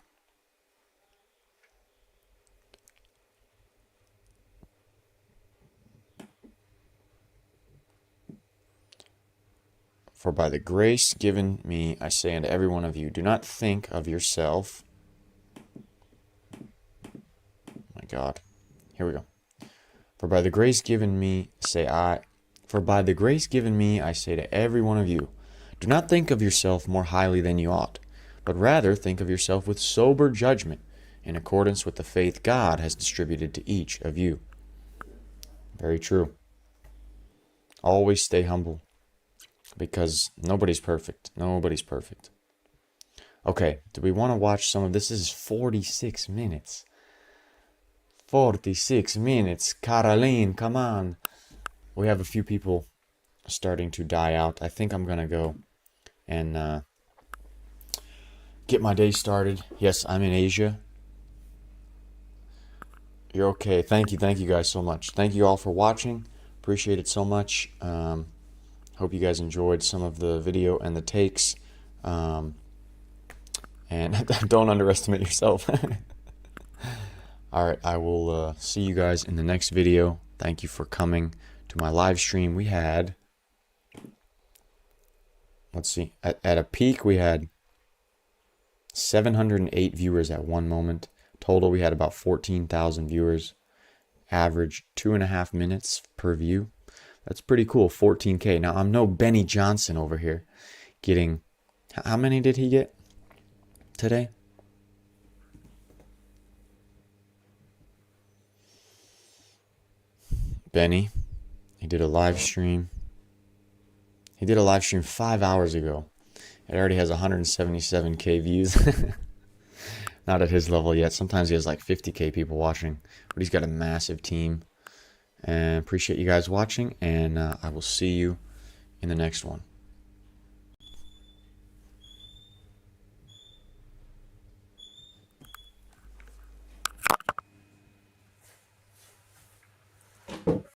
For by the grace given me, I say unto every one of you, do not think of yourself. My God. Here we go. For by the grace given me, I say to every one of you, do not think of yourself more highly than you ought, but rather think of yourself with sober judgment, in accordance with the faith God has distributed to each of you. Very true. Always stay humble. Because nobody's perfect. Nobody's perfect. Okay, do we want to watch some of this? This is 46 minutes. 46 minutes. Karoline, come on. We have a few people starting to die out. I think I'm going to go and get my day started. Yes, I'm in Asia. You're okay. Thank you guys so much. Thank you all for watching. Appreciate it so much. Hope you guys enjoyed some of the video and the takes. And don't underestimate yourself. All right, I will see you guys in the next video. Thank you for coming to my live stream. We had, let's see, at a peak we had 708 viewers at one moment. Total, we had about 14,000 viewers. Average 2.5 minutes per view. That's pretty cool, 14K. Now, I'm no Benny Johnson over here getting... How many did he get today? Benny, he did a live stream. He did a live stream 5 hours ago. It already has 177K views. Not at his level yet. Sometimes he has like 50K people watching, but he's got a massive team. And appreciate you guys watching, and I will see you in the next one.